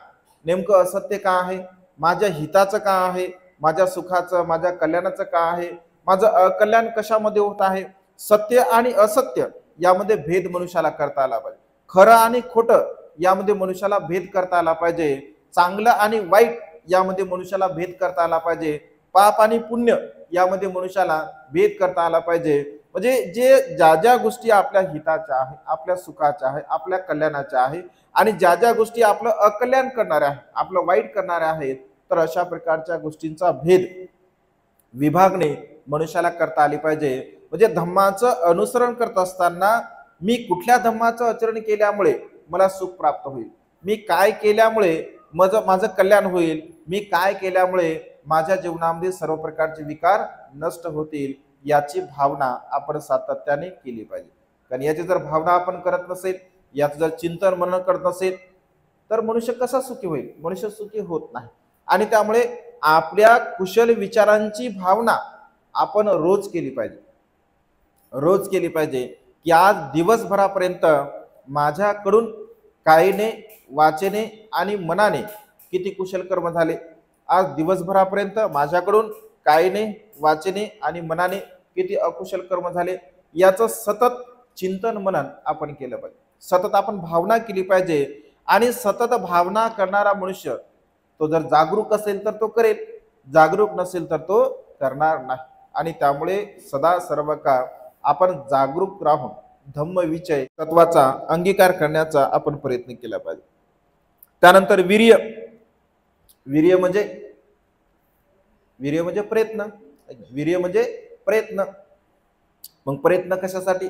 नेमकं असत्य का आहे, माझ्या हिताचं का आहे, माझ्या सुखाचं माझ्या कल्याणाचं का आहे, माझं अकल्याण कशामध्ये होत आहे. सत्य आणि असत्य यामध्ये भेद मनुष्याला करता आला पाहिजे. खरं आणि खोटं यामध्ये मनुष्याला भेद करता आला पाहिजे. चांगलं आणि वाईट यामध्ये मनुष्याला भेद करता आला पाहिजे. पाप आणि पुण्य यामध्ये मनुष्याला भेद करता आला पाहिजे. म्हणजे ज्या गोष्टी आपल्या हिताच्या आहे, आपल्या सुखाच्या आहे, आपल्या कल्याणाच्या आहे आणि ज्या गोष्टी आपलं अकल्याण करणाऱ्या आहे, आपलं वाईट करणाऱ्या आहेत, तर अशा प्रकारच्या गोष्टींचा भेद विभागणे मनुष्याला करता आली पाहिजे. म्हणजे धम्माचं अनुसरण करत असताना मी कुठल्या धम्माचं आचरण केल्यामुळे मला सुख प्राप्त होईल, मी काय केल्यामुळे माझं कल्याण होईल, मी काय केल्यामुळे माझ्या जीवनामध्ये सर्व प्रकारचे विकार नष्ट होतील, याची भावना आपण सातत्याने केली पाहिजे. कारण याची जर भावना आपण करत नसेल, याचं जर चिंतन मनन करत नसेल तर मनुष्य कसा सुखी होईल, मनुष्य सुखी होत नाही. आणि त्यामुळे आपल्या कुशल विचारांची भावना आपण रोज केली पाहिजे की आज दिवसभरापर्यंत माझ्याकडून कायेने वाचेने आणि मनाने किती कुशल कर्म झाले, आज दिवसभरापर्यंत माझ्याकडून कायेने वाचेने आणि मनाने किती अकुशल कर्म झाले, याचं सतत चिंतन मनन आपण केलं पाहिजे. सतत आपण भावना केली पाहिजे. आणि सतत भावना करणारा मनुष्य तो जर जागरूक असेल तर तो करेल, जागरूक नसेल तर तो करणार नाही. आणि त्यामुळे सदा सर्व काळ आपण जागरूक राहून धम्मविजय तत्वाचा अंगीकार करण्याचा आपण प्रयत्न केला पाहिजे. त्यानंतर वीर्य म्हणजे प्रयत्न. मग प्रयत्न कशासाठी,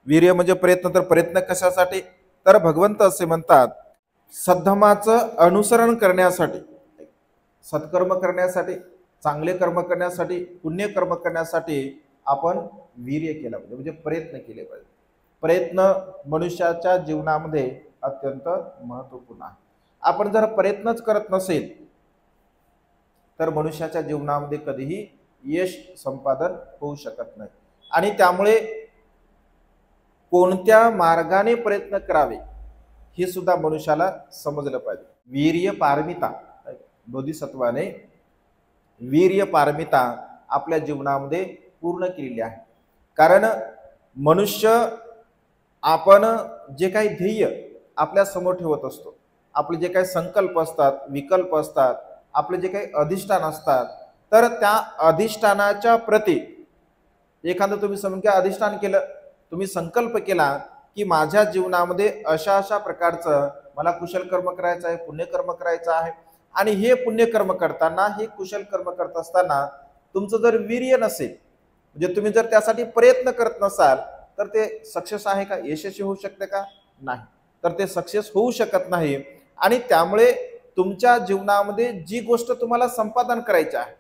वीर्य म्हणजे प्रयत्न, तर प्रयत्न कशासाठी, तर भगवंत असे म्हणतात सद्धमाचं अनुसरण करण्यासाठी, सत्कर्म करण्यासाठी, चांगले कर्म करण्यासाठी, पुण्यकर्म करण्यासाठी आपण वीर्य केलं पाहिजे, म्हणजे प्रयत्न केले पाहिजे. प्रयत्न मनुष्याच्या जीवनामध्ये अत्यंत महत्त्वपूर्ण आहे. आपण जर प्रयत्नच करत नसेल तर मनुष्याच्या जीवनामध्ये कधीही यश संपादन होऊ शकत नाही. आणि त्यामुळे कोणत्या मार्गाने प्रयत्न करावे हे सुद्धा मनुष्याला समजलं पाहिजे. वीर्य पारमिता, बोधिसत्वाने वीर्य पारमिता आपल्या जीवनामध्ये पूर्ण केलेली आहे. कारण मनुष्य आपण जे काही ध्येय आपल्या समोर ठेवत असतो, आपले जे काही संकल्प असतात, विकल्प असतात, आपले जे काही अधिष्ठान असतात, तर त्या अधिष्ठानाच्या प्रती एखादं तुम्ही समजा अधिष्ठान केलं, तुम्ही संकल्प केला की माझ्या जीवनामध्ये अशा अशा प्रकारचं मला कुशल कर्म करायचं आहे, पुण्यकर्म करायचं आहे, आणि हे पुण्यकर्म करताना, हे कुशल कर्म करत असताना तुमचं जर वीर्य नसेल, म्हणजे तुम्ही जर त्यासाठी प्रयत्न करत नसाल, तर ते सक्सेस आहे का, यशस्वी होऊ शकते का, नाही. तर ते सक्सेस होऊ शकत नाही. आणि त्यामुळे तुमच्या जीवनामध्ये जी गोष्ट तुम्हाला संपादन करायची आहे,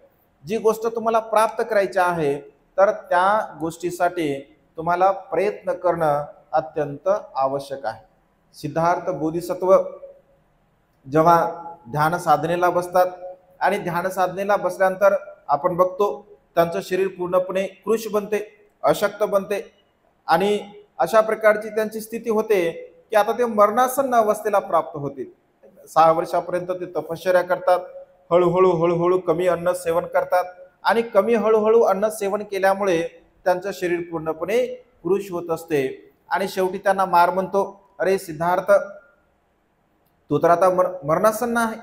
जी गोष्ट तुम्हाला प्राप्त करायची आहे, तर त्या गोष्टीसाठी तुम्हाला प्रयत्न करणं अत्यंत आवश्यक आहे. सिद्धार्थ बोधिसत्व जेव्हा ध्यान साधनेला बसतात आणि ध्यान साधनेला बसल्यानंतर आपण बघतो त्यांचं शरीर पूर्णपणे कृश बनते, अशक्त बनते, आणि अशा प्रकारची त्यांची स्थिती होते की आता ते मरणासन्न अवस्थेला प्राप्त होतील. 6 वर्षापर्यंत ते तपश्चर्या करतात, हळूहळू हळूहळू कमी अन्न सेवन करतात, आणि कमी हळूहळू अन्न सेवन केल्यामुळे त्यांचं शरीर पूर्णपणे कृश होत असते. आणि शेवटी त्यांना मार म्हणतो, अरे सिद्धार्थ, तू तर आता मरणासन्न आहे,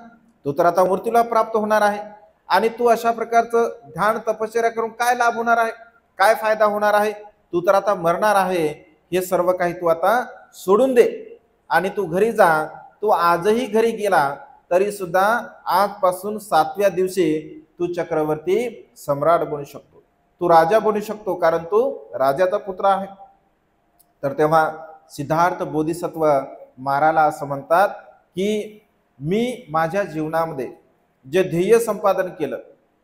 तू तर आता मृत्यूला प्राप्त होणार आहे, आणि तू अशा प्रकारचं ध्यान तपश्चर्या करून काय लाभ होणार आहे, काय फायदा होणार आहे, तू तर आता मरणार आहे, हे सर्व काही तू आता सोडून दे आणि तू घरी जा. तू आजही घरी गेला तरी सुद्धा आजपासून 7व्या दिवशी तू चक्रवर्ती सम्राट बनू शकतो, तू राजा बनू शकतो, कारण तू राजाचा पुत्र आहे. तर तेव्हा सिद्धार्थ बोधिसत्व महाराला असं म्हणतात की मी माझ्या जीवनामध्ये जे ध्येय संपादन केलं,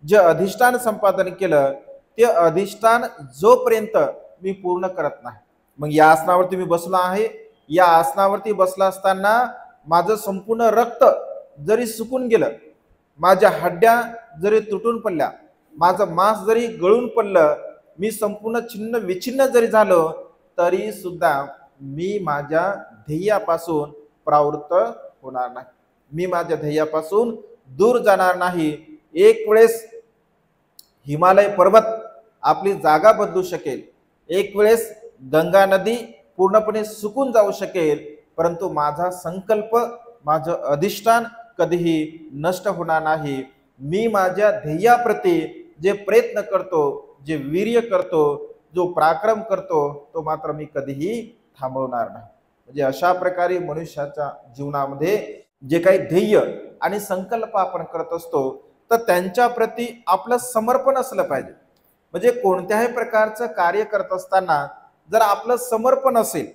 जे अधिष्ठान संपादन केलं, ते अधिष्ठान जोपर्यंत मी पूर्ण करत नाही, मग या आसनावरती मी बसलो आहे, या आसनावरती बसला असताना माझं संपूर्ण रक्त जरी सुकून गेलं, माझ्या हड्ड्या जरी तुटून पडल्या, माझं मांस जरी गळून पडलं, मी संपूर्ण छिन्न विछिन्न जरी झालो, तरी सुद्धा मी माझ्या ध्येयापासून परावृत्त होणार नाही, मी माझ्या ध्येयापासून दूर जाणार नाही. एक वेळेस हिमालय पर्वत आपली जागा बदलू शकेल, एक वेळेस गंगा नदी पूर्णपणे सुकून जाऊ शकेल, परंतु माझा संकल्प, माझं अधिष्ठान कधीही नष्ट होणार नाही. मी माझ्या ध्येयाप्रती जे प्रयत्न करतो, जे वीर्य करतो, जो पराक्रम करतो, तो मात्र मी कधीही थांबवणार नाही. म्हणजे अशा प्रकारे मनुष्याच्या जीवनामध्ये जे काही ध्येय आणि संकल्प आपण करत असतो, तर त्यांच्या प्रती आपलं समर्पण असलं पाहिजे. म्हणजे कोणत्याही प्रकारचं कार्य करत असताना जर आपलं समर्पण असेल,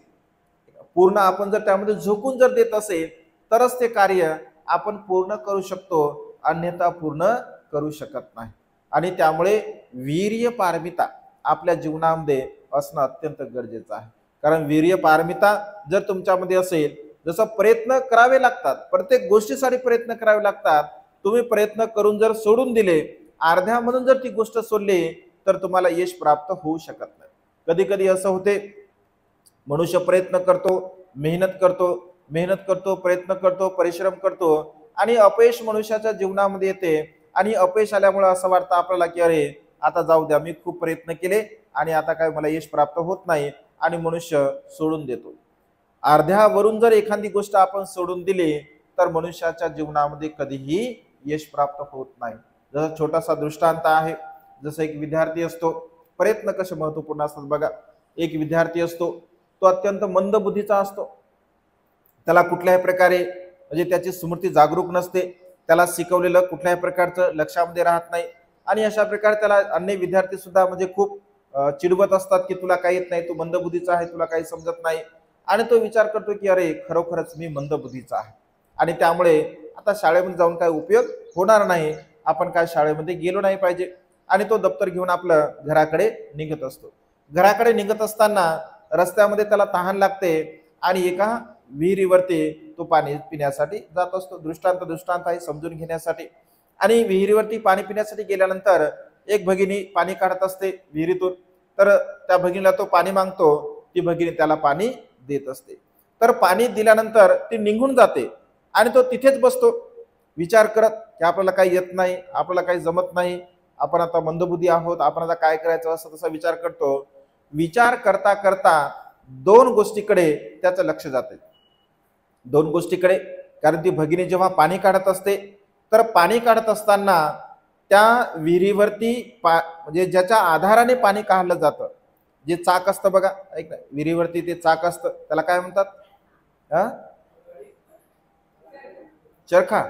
पूर्ण आपण जर त्यामध्ये झोकून जर देत असेल, तरच ते कार्य आपण पूर्ण करू शकतो, अन्यथा पूर्ण करू शकत नाही. आणि त्यामुळे वीर्य पारमिता आपल्या जीवनामध्ये असणं अत्यंत गरजेचं आहे. कारण वीर्य पारमिता जर तुमच्यामध्ये असेल, जसं प्रयत्न करावे लागतात, प्रत्येक गोष्टीसाठी प्रयत्न करावे लागतात, तुम्ही प्रयत्न करून जर सोडून दिले, अर्ध्या म्हणून जर ती गोष्ट सोडली, तर तुम्हाला यश प्राप्त होऊ शकत नाही. कधी कधी असं होते, मनुष्य प्रयत्न करतो, मेहनत करतो, प्रयत्न करतो, परिश्रम करतो, आणि अपयश मनुष्याच्या जीवनामध्ये येते. आणि अपयश आल्यामुळे असं वाटतं आपल्याला की अरे आता जाऊ द्या, मी खूप प्रयत्न केले आणि आता काय मला यश प्राप्त होत नाही, आणि मनुष्य सोडून देतो. अर्ध्यावरून जर एखादी गोष्ट आपण सोडून दिली, तर मनुष्याच्या जीवनामध्ये कधीही यश प्राप्त होत नाही. जसा छोटासा दृष्टांत आहे, जसं एक विद्यार्थी असतो, प्रयत्न कसे महत्वपूर्ण असतात बघा. एक विद्यार्थी असतो, तो अत्यंत मंद बुद्धीचा असतो, त्याला कुठल्याही प्रकारे म्हणजे त्याची स्मृती जागरूक नसते, त्याला शिकवलेलं कुठल्याही प्रकारचं लक्षामध्ये राहत नाही, आणि अशा प्रकारे त्याला अन्य विद्यार्थी सुद्धा म्हणजे खूप चिडवत असतात की तुला काही येत नाही, तू मंदबुद्धीचा आहे, तुला काही समजत नाही. आणि तो विचार करतो की अरे खरोखरच मी मंदबुद्धीचा आहे, आणि त्यामुळे आता शाळेमध्ये जाऊन काय उपयोग होणार नाही, आपण काय शाळेमध्ये गेलो नाही पाहिजे. आणि तो दप्तर घेऊन आपलं घराकडे निघत असतो. घराकडे निघत असताना रस्त्यामध्ये त्याला तहान लागते, आणि एका विहिरीवरती तो पाणी पिण्यासाठी जात असतो. दृष्टांत आहे समजून घेण्यासाठी. आणि विहिरीवरती पाणी पिण्यासाठी गेल्यानंतर एक भगिनी पाणी काढत असते विहिरीतून, तर त्या भगिनीला तो पाणी मागतो, ती भगिनी त्याला पाणी देत असते. तर पाणी दिल्यानंतर ती निघून जाते, आणि तो तिथेच बसतो विचार करत की आपल्याला काही येत नाही, आपल्याला काही जमत नाही, आपण आता मंदबुद्धी आहोत, आपण आता काय करायचं, असं तसा विचार करतो. विचार करता करता 2 गोष्टीकडे त्याचं लक्ष जाते, 2 गोष्टीकडे. कारण ती भगिनी जेव्हा पाणी काढत असते, तर पाणी काढत असताना त्या विहिरीवरती म्हणजे ज्याच्या आधाराने पाणी काढलं जातं, जे चाक असतं बघा, ऐक ना, विहिरीवरती ते चाक असतं, त्याला काय म्हणतात? चरखा.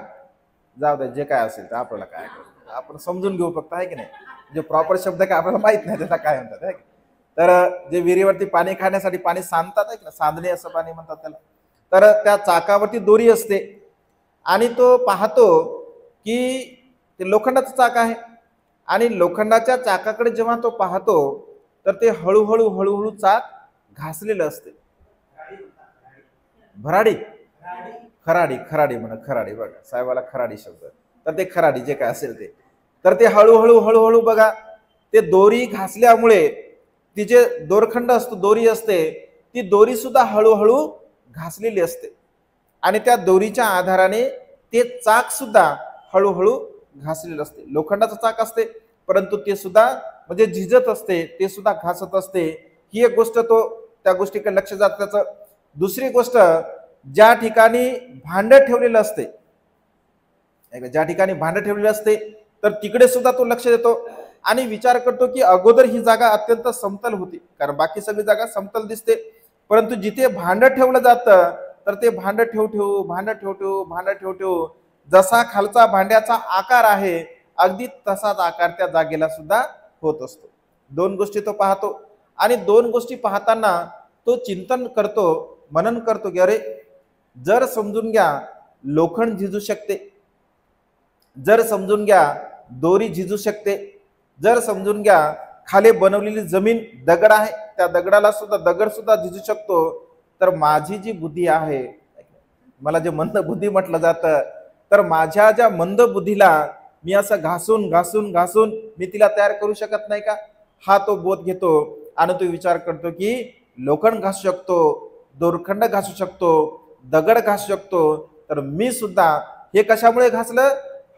जाऊ दे, जे काय असेल ते आपल्याला काय आपण समजून घेऊ फक्त, आहे की नाही? जे प्रॉपर शब्द काय आपल्याला माहित नाही त्याला काय म्हणतात, आहे की? तर जे विहिरीवरती पाणी खाण्यासाठी पाणी सांडतात, आहे ना, सांडणे असं पाणी म्हणतात त्याला. तर त्या चाकावरती दोरी असते आणि तो पाहतो की ते लोखंडाचं चाक आहे आणि लोखंडाच्या चाकाकडे जेव्हा तो पाहतो तर ते हळूहळू हळूहळू चाक घासलेलं असते. भराडी, खराडी, खराडी म्हणा, खराडी बघा, साहेबाला खराडी शब्द, तर ते खराडी जे काय असेल ते, तर ते हळूहळू हळूहळू बघा, ते दोरी घासल्यामुळे ती जे दोरखंड असतो, दोरी असते, ती दोरी सुद्धा हळूहळू घासलेली असते आणि त्या दोरीच्या आधाराने ते चाक सुद्धा हळूहळू घासलेलं असते. लोखंडाचं चाक असते परंतु ते सुद्धा म्हणजे झिजत असते, ते सुद्धा घासत असते. ही एक गोष्ट तो त्या गोष्टीकडे लक्ष जात त्याचं. दुसरी गोष्ट, ज्या ठिकाणी भांड ठेवलेलं असते, ज्या ठिकाणी भांड ठेवलेलं असते तर तिकडे सुद्धा तो लक्ष देतो आणि विचार करतो की अगोदर ही जागा अत्यंत समतल होती, कारण बाकी सगळी जागा समतल दिसते, परंतु जिथे भांड ठेवलं जातं तर ते भांड ठेव ठेव भांड ठेव ठेव भांड ठेव ठेव जसा खालचा भांड्याचा आकार आहे अगदी तसाच आकार त्या जागेला सुद्धा होत असतो. दोन गोष्टी तो पाहतो आणि दोन गोष्टी पाहताना तो चिंतन करतो, मनन करतो की अरे, जर समजून घ्या लोखंड झिजू शकते, जर समजून घ्या दोरी झिजू शकते, जर समजून घ्या खाली बनवलेली जमीन दगड आहे, त्या दगडाला सुद्धा दगड सुद्धा झिजू शकतो, तर माझी जी बुद्धी आहे, मला जे मंद बुद्धी म्हटलं जातं, तर माझ्या ज्या मंद बुद्धीला मी असं घासून घासून घासून मी तिला तयार करू शकत नाही का? हा तो बोध घेतो आणि तो विचार करतो की लोखंड घासू शकतो, दोरखंड घासू शकतो, दगड घासू शकतो, तर मी सुद्धा हे कशामुळे घासलं?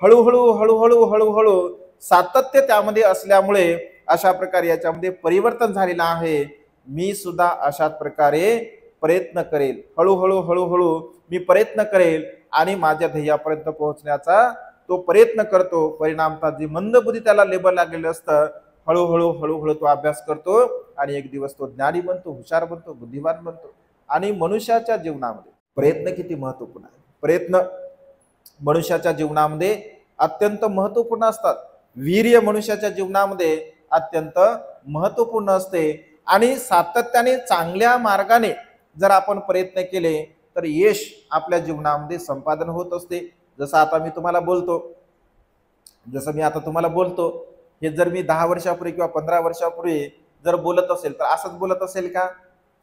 हळूहळू हळूहळू हळूहळू सातत्य त्यामध्ये असल्यामुळे अशा प्रकारे याच्यामध्ये परिवर्तन झालेलं आहे. मी सुद्धा अशाच प्रकारे प्रयत्न करेल, हळूहळू हळूहळू मी प्रयत्न करेल आणि माझ्या ध्येयापर्यंत पोहोचण्याचा तो प्रयत्न करतो. परिणामतः जी मंदबुद्धी त्याला लेबल लागलेलं असतं, हळूहळू हळूहळू तो अभ्यास करतो आणि एक दिवस तो ज्ञानी बनतो, हुशार बनतो, बुद्धिमान बनतो. आणि मनुष्याच्या जीवनामध्ये प्रयत्न किती महत्वपूर्ण आहे. प्रयत्न मनुष्याच्या जीवनामध्ये अत्यंत महत्वपूर्ण असतात. वीर्य मनुष्याच्या जीवनामध्ये अत्यंत महत्वपूर्ण असते आणि सातत्याने चांगल्या मार्गाने जर आपण प्रयत्न केले तर यश आपल्या जीवनामध्ये संपादन होत असते. जसं आता मी तुम्हाला बोलतो, हे जर मी 10 वर्षापूर्वी किंवा 15 वर्षापूर्वी जर बोलत असेल तर असंच बोलत असेल का?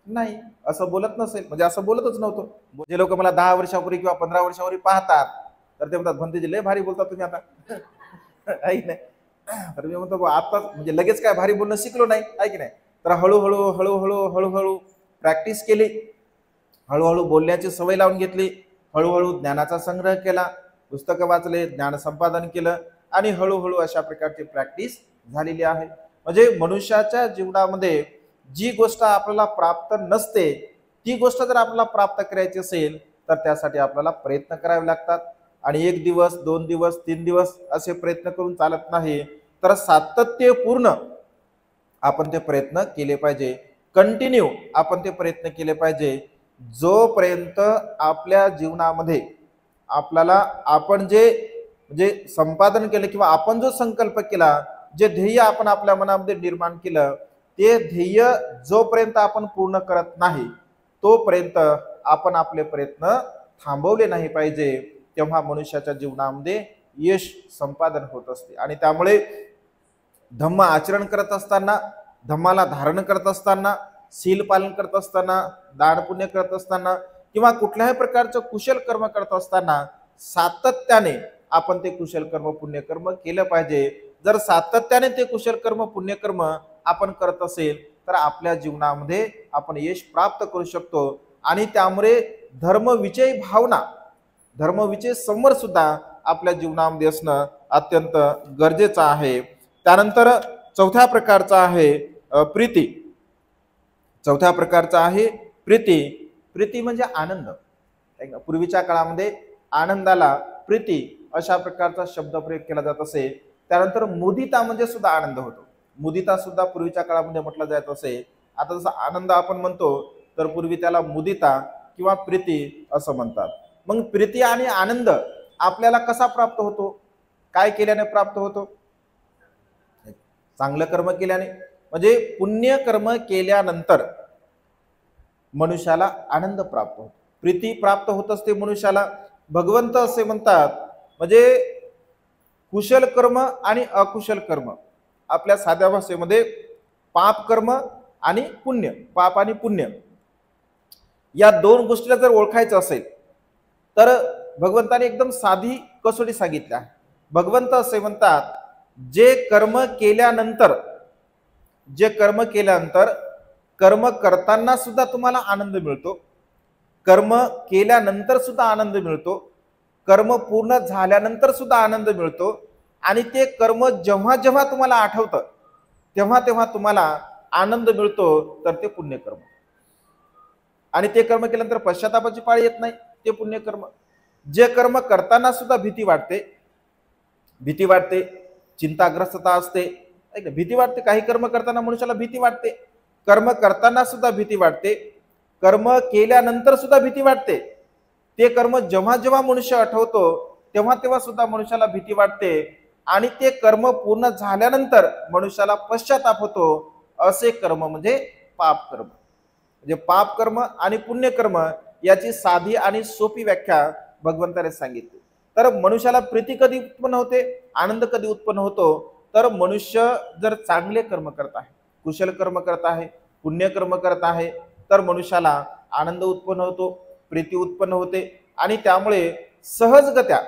नाही, असं बोलत नसेल, म्हणजे असं बोलतच नव्हतो. जे लोक मला 10 वर्षापूर्वी किंवा 15 वर्षापूर्वी पाहतात तर ते म्हणतात भंतेजी लय भारी बोलतात तुम्ही आता. आहे की नाही? तर मी म्हणतो आता म्हणजे लगेच काय भारी बोलणं शिकलो नाही, आहे की नाही? तर हळूहळू हळूहळू हळूहळू प्रॅक्टिस केली, हळूहळू बोलण्याची सवय लावून घेतली, हळूहळू ज्ञानाचा संग्रह केला, पुस्तकं वाचले, ज्ञान संपादन केलं आणि हळूहळू अशा प्रकारची प्रॅक्टिस झालेली आहे. म्हणजे मनुष्याच्या जीवनामध्ये जी गोष्ट आपल्याला प्राप्त नसते ती गोष्ट जर आपल्याला प्राप्त करायची असेल तर त्यासाठी आपल्याला प्रयत्न करावे लागतात. आणि 1 दिवस 2 दिवस 3 दिवस असे प्रयत्न करून चालत नाही, तर सातत्यपूर्ण आपण ते प्रयत्न केले पाहिजे. कंटिन्यू आपण ते प्रयत्न केले पाहिजे. जोपर्यंत आपल्या जीवनामध्ये आपल्याला आपण जे म्हणजे संपादन केलं किंवा आपण जो संकल्प केला, जे ध्येय आपण आपल्या मनामध्ये निर्माण केलं, ते ध्येय जोपर्यंत आपण पूर्ण करत नाही तोपर्यंत आपण आपले प्रयत्न थांबवले नाही पाहिजे. तेव्हा मनुष्याच्या जीवनामध्ये यश संपादन होत असते. आणि त्यामुळे धम्म आचरण करत असताना, धम्माला धारण करत असताना, शील पालन करत असताना, दान पुण्य करत असताना किंवा कुठल्याही प्रकारचं कुशल कर्म करत असताना सातत्याने आपण ते कुशल कर्म पुण्यकर्म केलं पाहिजे. जर सातत्याने ते कुशल कर्म पुण्यकर्म आपण करत असेल तर आपल्या जीवनामध्ये आपण यश प्राप्त करू शकतो. आणि त्यामुळे धर्मविजय भावना, धर्मविजय समर सुद्धा आपल्या जीवनामध्ये असणं अत्यंत गरजेचं आहे. त्यानंतर चौथ्या प्रकारचा आहे प्रीती. चौथ्या प्रकारचा आहे प्रीती. प्रीती म्हणजे आनंद. पूर्वीच्या काळामध्ये आनंदाला प्रीती अशा प्रकारचा शब्द प्रयोग केला जात असे. त्यानंतर मुदिता म्हणजे सुद्धा आनंद होतो. मुदिता सुद्धा पूर्वीच्या काळामध्ये म्हटलं जात असे. आता जसं आनंद आपण म्हणतो तर पूर्वी त्याला मुदिता किंवा प्रीती असं म्हणतात. मग प्रीती आणि आनंद आपल्याला कसा प्राप्त होतो, काय केल्याने प्राप्त होतो? चांगलं कर्म केल्याने, म्हणजे पुण्य कर्म केल्यानंतर मनुष्याला आनंद प्राप्त होतो, प्रीती प्राप्त होत असते मनुष्याला. भगवंत असे म्हणतात, म्हणजे कुशल कर्म आणि अकुशल कर्म, आपल्या साध्या भाषेमध्ये पाप कर्म आणि पुण्य, पाप आणि पुण्य या दोन गोष्टीला जर ओळखायचं असेल तर भगवंताने एकदम साधी कसोटी सांगितली आहे. भगवंत असे म्हणतात, जे कर्म केल्यानंतर कर्म करताना सुद्धा तुम्हाला आनंद मिळतो, कर्म केल्यानंतर सुद्धा आनंद मिळतो, कर्म पूर्ण झाल्यानंतर सुद्धा आनंद मिळतो, आणि ते कर्म जेव्हा जेव्हा तुम्हाला आठवतं तेव्हा तेव्हा तुम्हाला आनंद मिळतो, तर ते पुण्यकर्म. आणि ते कर्म केल्यानंतर पश्चातापाची पाळी येत नाही, ते पुण्यकर्म. जे कर्म करताना सुद्धा भीती वाटते, चिंताग्रस्तता असते, भीती वाटते. काही कर्म करताना मनुष्याला भीती वाटते, कर्म करताना सुद्धा भीती वाटते, कर्म केल्यानंतर सुद्धा भीती वाटते. ते कर्म जेव्हा जेव्हा मनुष्य आठवतो तेव्हा तेव्हा सुद्धा मनुष्याला भीती वाटते, आणि ते कर्म पूर्ण झाल्यानंतर मनुष्याला पश्चाताप होतो. असे कर्म म्हणजे पाप कर्म. म्हणजे पाप कर्म आणि पुण्यकर्म याची साधी आणि सोपी व्याख्या भगवंताने सांगितली. तर मनुष्याला प्रीती कधी उत्पन्न होते, आनंद कधी उत्पन्न होतो, तर मनुष्य जर चांगले कर्म करत आहे, कुशल कर्म करत आहे, पुण्यकर्म करत आहे, तर मनुष्याला आनंद उत्पन्न होतो, प्रीती उत्पन्न होते, आणि त्यामुळे सहजगत्या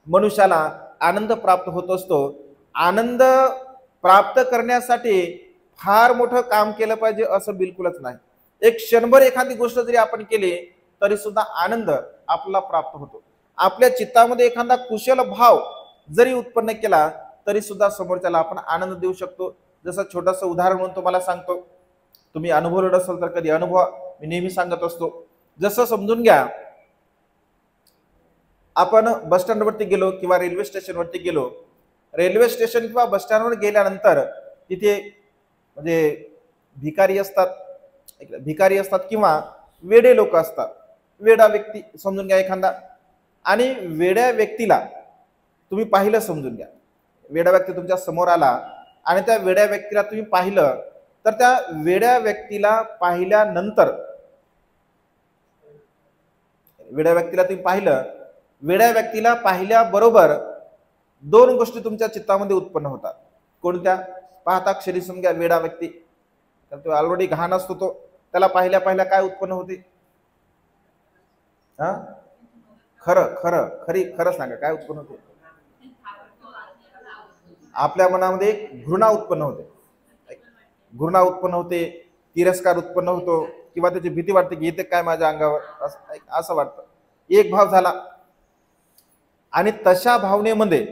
मनुष्याला आनंद प्राप्त होत असतो. आनंद प्राप्त करण्यासाठी फार मोठं काम केलं पाहिजे असं बिलकुलच नाही. एक क्षणभर एखादी गोष्ट जरी आपण केली तरी सुद्धा आनंद आपला प्राप्त होतो. आपल्या चित्तामध्ये एखादा कुशल भाव जरी उत्पन्न केला तरी सुद्धा समोरच्याला आपण आनंद देऊ शकतो. जसं छोटंसं उदाहरण म्हणून तुम्हाला सांगतो, तुम्ही अनुभवलं असेल तर कधी अनुभवा, मी नेहमी सांगत असतो. जसं समजून घ्या, आपण बस स्टँडवरती गेलो किंवा रेल्वे स्टेशनवरती गेलो, रेल्वे स्टेशन किंवा बस स्टँडवर गेल्यानंतर तिथे म्हणजे भिकारी असतात किंवा वेडे लोक असतात. वेडा व्यक्ती समजून घ्या एखादा, आणि वेड्या व्यक्तीला तुम्ही पाहिलं, समजून घ्या वेडा व्यक्ती तुमच्या समोर आला आणि त्या वेड्या व्यक्तीला तुम्ही पाहिलं, तर त्या वेड्या व्यक्तीला पाहिल्यानंतर वेड्या व्यक्तीला पाहिल्याबरोबर दोन गोष्टी तुमच्या चित्तामध्ये उत्पन्न होतात. कोणत्या? पाहता क्षणी समजा वेडा व्यक्ती, तर तो ऑलरेडी घाण असतो, तो त्याला पाहिल्या काय उत्पन्न होते? खरं सांगा, काय उत्पन्न होते? आपल्या मनामध्ये घृणा उत्पन्न होते, तिरस्कार उत्पन्न होतो, किंवा त्याची भीती वाटते की येते काय माझ्या अंगावर, असं वाटतं. एक भाव झाला. आणि तशा भावनेमध्ये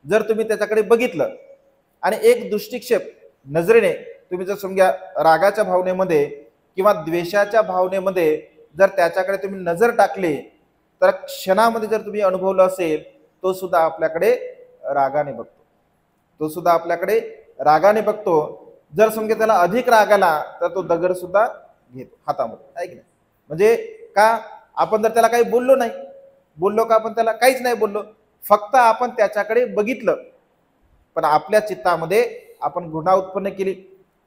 जर तुम्ही त्याच्याकडे बघितलं आणि एक दृष्टिक्षेप नजरेने तुम्ही जर समजा रागाच्या भावनेमध्ये किंवा द्वेषाच्या भावनेमध्ये जर त्याच्याकडे तुम्ही नजर टाकली, तर क्षणामध्ये जर तुम्ही अनुभवलं असेल, तो सुद्धा आपल्याकडे रागाने बघतो. जर समजा त्याला अधिक राग आला तर तो दगड सुद्धा घेतो हातामध्ये, आहे की नाही? म्हणजे का आपण जर त्याला काही बोललो का आपण त्याला काहीच नाही बोललो, फक्त आपण त्याच्याकडे बघितलं, पण आपल्या चित्तामध्ये आपण घृणा उत्पन्न केली,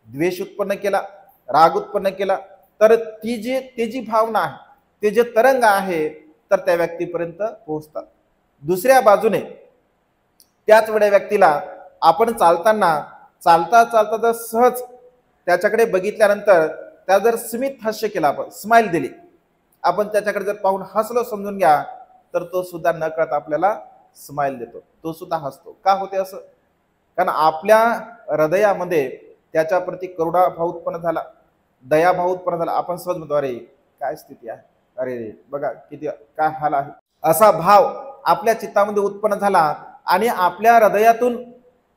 द्वेष उत्पन्न केला, राग उत्पन्न केला, तर ती जी भावना आहे, ते जे तरंग आहे, तर त्या व्यक्तीपर्यंत पोहोचतात. दुसऱ्या बाजूने त्याच वेळेला व्यक्तीला आपण चालता जर सहज त्याच्याकडे बघितल्यानंतर त्या जर स्मित हास्य केला, आपण स्माइल दिली, आपण त्याच्याकडे जर पाहून हसलो, समजून घ्या, तर तो सुद्धा नकळत आपल्याला स्माइल देतो, तो सुद्धा हसतो. का होते असं? कारण आपल्या हृदयामध्ये त्याच्या प्रती करुणा भाव उत्पन्न झाला, दयाभाव उत्पन्न झाला. आपण सहज म्हणतो, अरे काय स्थिती आहे, अरे बघा किती काय हाल आहे, असा भाव आपल्या चित्तामध्ये उत्पन्न झाला. आणि आपल्या हृदयातून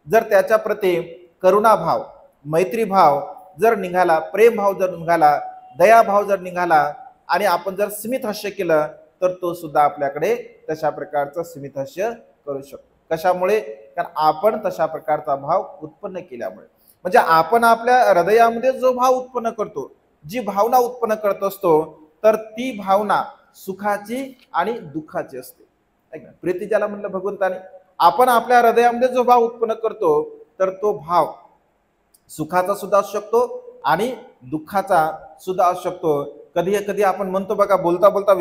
जर त्याच्या प्रती करुणाभाव, मैत्रीभाव जर निघाला, प्रेमभाव जर निघाला, दयाभाव जर निघाला, आणि आपण जर स्मित हास्य केलं, तर तो सुद्धा आपल्याकडे तशा प्रकारचं स्मित हास्य करू शकतो. कशामुळे? कारण आपण तशा प्रकारचा भाव उत्पन्न केल्यामुळे. म्हणजे आपण आपल्या हृदयामध्ये जो भाव उत्पन्न करतो, जी भावना उत्पन्न करत असतो, तर ती भावना सुखाची आणि दुःखाची असते. प्रीती ज्याला म्हणलं भगवंताने, आपण आपल्या हृदयामध्ये जो भाव उत्पन्न करतो, तर तो भाव सुखाचा सुद्धा असू शकतो आणि दुःखाचा सुद्धा असू शकतो. कधी कधी आपण म्हणतो बघा, बोलता बोलता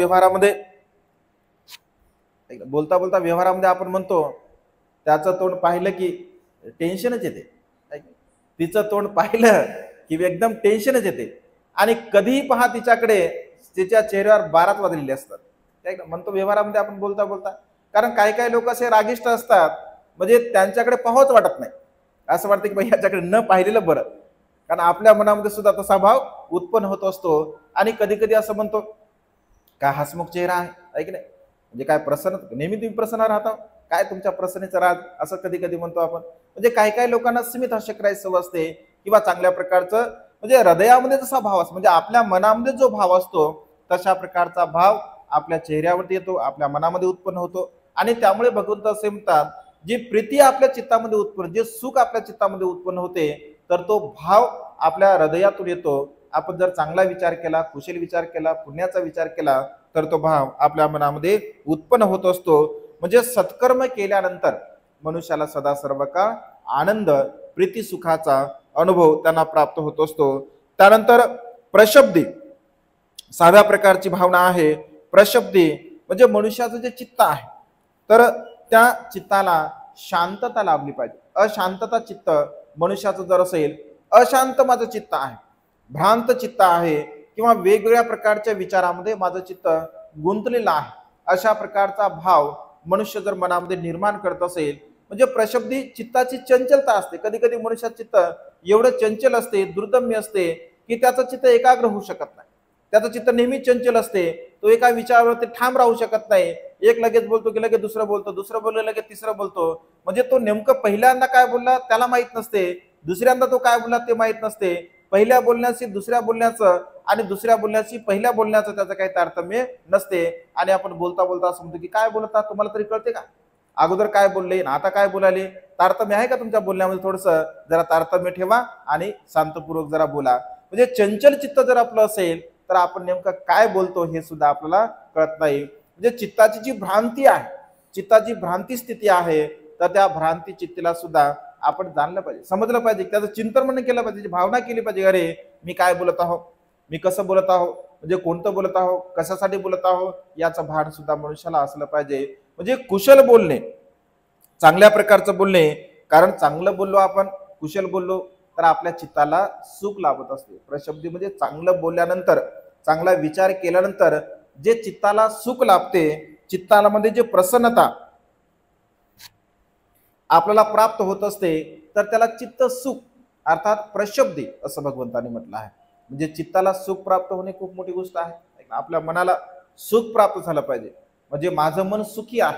व्यवहारामध्ये आपण म्हणतो, त्याचं तोंड पाहिलं की टेन्शनच येते, तिचं तोंड पाहिलं की एकदम टेन्शनच येते, आणि कधीही पहा तिच्याकडे, तिच्या चेहऱ्यावर 12 वाजलेले असतात. म्हणतो व्यवहारामध्ये आपण बोलता बोलता, कारण काही काही लोक असे रागिष्ट असतात, म्हणजे त्यांच्याकडे पाहावंच वाटत नाही, असं वाटतं की बाई याच्याकडे न पाहिलेलं बरं. कारण आपल्या मनामध्ये सुद्धा तसा भाव उत्पन्न होत असतो. आणि कधी कधी असं म्हणतो, काय हसमुख चेहरा आहे की नाही, म्हणजे काय प्रसन्न, नेहमी तुम्ही प्रसन्न राहता, काय तुमच्या प्रसन्नेचं राज, असं कधी कधी म्हणतो आपण. म्हणजे काही काही लोकांना स्मित हास्य करायची सवय असते, किंवा चांगल्या प्रकारचं, म्हणजे हृदयामध्ये जसा भाव असतो, म्हणजे आपल्या मनामध्ये जो भाव असतो, तशा प्रकारचा भाव आपल्या चेहऱ्यावरती येतो, आपल्या मनामध्ये उत्पन्न होतो. आणि त्यामुळे भगवंत असे म्हणतात, जी प्रीती आपल्या चित्तामध्ये उत्पन्न, जे सुख आपल्या चित्तामध्ये उत्पन्न होते, तर तो भाव आपल्या हृदयातून येतो. आपण जर चांगला विचार केला, कुशल विचार केला, पुण्याचा विचार केला, तर तो भाव आपल्या मनामध्ये उत्पन्न होत असतो. म्हणजे सत्कर्म केल्यानंतर मनुष्याला सदा सर्व काळ आनंद, प्रीती, सुखाचा अनुभव त्यांना प्राप्त होत असतो. त्यानंतर प्रशब्दी, 6व्या प्रकारची भावना आहे प्रशब्दी. म्हणजे मनुष्याचं जे चित्त आहे, तर त्या चित्ताला शांतता लाभली पाहिजे. अशांतता चित्त मनुष्याचं जर असेल, अशांत माझं चित्त आहे, भ्रांत चित्त आहे, किंवा वेगवेगळ्या प्रकारच्या विचारामध्ये माझं चित्त गुंतलेलं आहे, अशा प्रकारचा भाव मनुष्य जर मनामध्ये निर्माण करत असेल, म्हणजे प्रशब्दी चित्ताची चंचलता असते. कधी कधी मनुष्याचं चित्त एवढं चंचल असते, दुर्दम्य असते, की त्याचं चित्त एकाग्र होऊ शकत नाही. त्याचं चित्त नेहमी चंचल असते, तो एका विचारावरती ठाम राहू शकत नाही. एक लगेच बोलतो की लगेच दुसरं बोलतो, दुसरं बोललं लगेच तिसरं बोलतो. म्हणजे तो नेमकं पहिल्यांदा काय बोलला त्याला माहित नसते, दुसऱ्यांदा तो काय बोलला ते माहित नसते. पहिल्या बोलण्याशी दुसऱ्या बोलण्याचं, आणि दुसऱ्या बोलण्याशी पहिल्या बोलण्याचं त्याचं काही तारतम्य नसते. आणि आपण बोलता बोलता असं म्हणतो की काय बोलता, तुम्हाला तरी कळते का, अगोदर काय बोलले ना आता काय बोलाले, तारतम्य आहे का तुमच्या बोलण्यामध्ये? थोडस जरा तारतम्य ठेवा आणि शांतपूर्वक जरा बोला. म्हणजे चंचल चित्त जर आपलं असेल, तर आपण नेमकं काय बोलतो हे सुद्धा आपल्याला कळत नाही. म्हणजे चित्ताची जी भ्रांती आहे, चित्ताची भ्रांती स्थिती आहे, तर त्या भ्रांती चित्तीला सुद्धा आपण जाणलं पाहिजे, समजलं पाहिजे, त्याचं चिंतन म्हणून केलं पाहिजे, भावना केली पाहिजे, अरे मी काय बोलत आहो, मी कसं बोलत आहो, म्हणजे कोणतं बोलत आहो, कशासाठी बोलत आहो, याचं भान सुद्धा मनुष्याला असलं पाहिजे. म्हणजे कुशल बोलणे, चांगल्या प्रकारचं बोलणे, कारण चांगलं बोललो आपण, कुशल बोललो, तर आपल्या चित्ताला सुख लाभत असते. प्रशब्दी म्हणजे चांगलं बोलल्यानंतर, चांगला विचार केल्यानंतर जे चित्ताला सुख लाभते, चित्ताला मध्ये जे प्रसन्नता आपल्याला प्राप्त होत असते, तर त्याला चित्त सुख अर्थात प्रशब्दी असं भगवंतांनी म्हटलं आहे. म्हणजे चित्ताला सुख प्राप्त होणे खूप मोठी गोष्ट आहे. आपल्या मनाला सुख प्राप्त झालं पाहिजे, म्हणजे माझं मन सुखी आहे,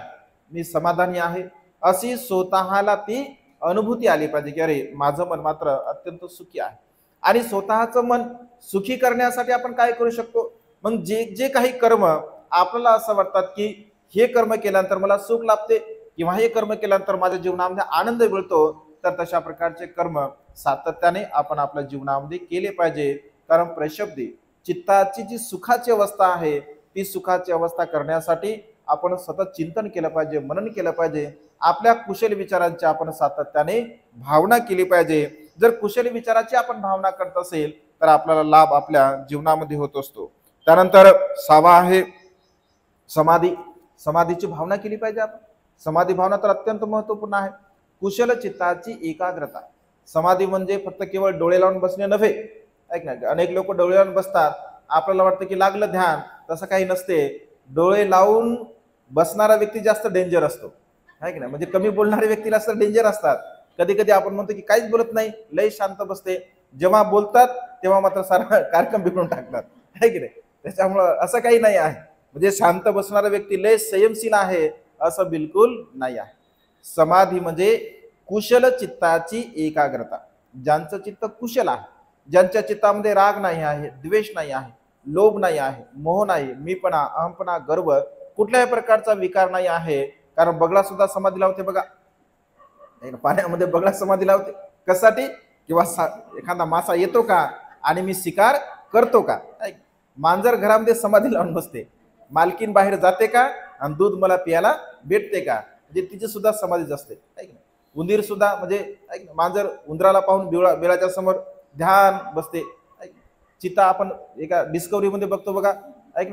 मी समाधानी आहे, अशी स्वतःला ती अनुभूती आली पाहिजे की अरे माझं मन मात्र अत्यंत सुखी आहे. आणि स्वतःचं मन सुखी करण्यासाठी आपण काय करू शकतो? मग जे जे काही कर्म आपल्याला असं वाटतात की हे कर्म केल्यानंतर मला सुख लाभते, किंवा हे कर्म केल्यानंतर माझ्या जीवनामध्ये आनंद मिळतो, तर तशा प्रकारचे कर्म सातत्याने आपण आपल्या जीवनामध्ये केले पाहिजे. कारण प्रशब्दी चित्ताची जी सुखाची अवस्था आहे, ती सुखाची अवस्था करण्यासाठी आपण सतत चिंतन केलं पाहिजे, मनन केलं पाहिजे. आपल्या कुशल विचारांची आपण सातत्याने भावना केली पाहिजे. जर कुशल विचाराची आपण भावना करत असेल, तर आपल्याला लाभ आपल्या जीवनामध्ये होत असतो. त्यानंतर 6वा आहे समाधी. समाधीची भावना केली पाहिजे आपण. समाधी भावना तर अत्यंत महत्वपूर्ण आहे. कुशल चित्ताची एकाग्रता. समाधी म्हणजे फक्त केवळ डोळे लावून बसणे नव्हे. ऐक ना, अनेक लोक डोळे लावून बसतात, आपल्याला वाटतं की लागलं ध्यान, तसं काही नसते. डोळे लावून बसणारा व्यक्ती जास्त डेंजर असतो, आहे की नाही? म्हणजे कमी बोलणारे व्यक्तीला असं डेंजर असतात. कधी कधी आपण म्हणतो की काहीच बोलत नाही, लय शांत बसते, जेव्हा बोलतात तेव्हा मात्र सारा कार्यक्रम बिघडून टाकतात, आहे की नाही? त्याच्यामुळं असं काही नाही आहे. म्हणजे शांत बसणारा व्यक्ती लय संयमशील आहे असं बिलकुल नाही आहे. समाधी म्हणजे कुशल चित्ताची एकाग्रता. ज्यांचं चित्त कुशल आहे, ज्यांच्या चित्तामध्ये राग नाही आहे, द्वेष नाही आहे, लोभ नाही आहे, मोह नाही, मीपणा, अहमपणा, गर्व, कुठल्याही प्रकारचा विकार नाही आहे. कारण बगळा सुद्धा समाधी लावते बघा, पाण्यामध्ये बगळा समाधी लावते कशासाठी? किंवा एखादा मासा येतो का आणि मी शिकार करतो का? मांजर घरामध्ये समाधी लावून बसते, मालकीन बाहेर जाते का आणि दूध मला पियाला भेटते का, म्हणजे तिची सुद्धा समाधीच असते. उंदीर सुद्धा म्हणजे मांजर उंदराला पाहून बिळाच्या समोर ध्यान बसते. चिता आपण एका डिस्कवरी मध्ये बघतो बघा,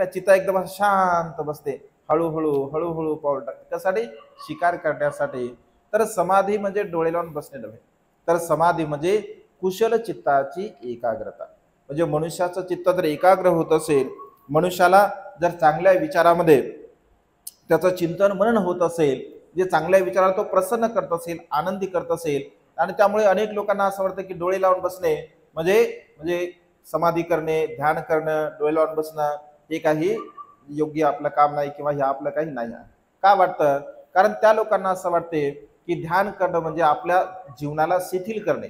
चिता एकदम शांत बसते, हळूहळू हळूहळू पाऊल टाकते. त्यासाठी शिकार करण्यासाठी. तर समाधी म्हणजे डोळे लावून बसणे नव्हे, तर समाधी म्हणजे कुशल चित्ताची एकाग्रता. म्हणजे मनुष्याचं चित्त जर एकाग्र होत असेल, मनुष्याला जर चांगल्या विचारामध्ये त्याचं चिंतन मनन होत असेल, जे चांगल्या विचाराला तो प्रसन्न करत असेल, आनंदी करत असेल, आणि त्यामुळे अनेक लोकांना असं वाटतं की डोळे लावून बसणे म्हणजे म्हणजे समाधी करणे, ध्यान करणं, डोळे लावून बसणं हे काही योग्य आपलं काम नाही किंवा हे आपलं काही नाही आहे. का वाटतं? कारण त्या लोकांना असं वाटते की ध्यान करणं म्हणजे आपल्या जीवनाला शिथिल करणे,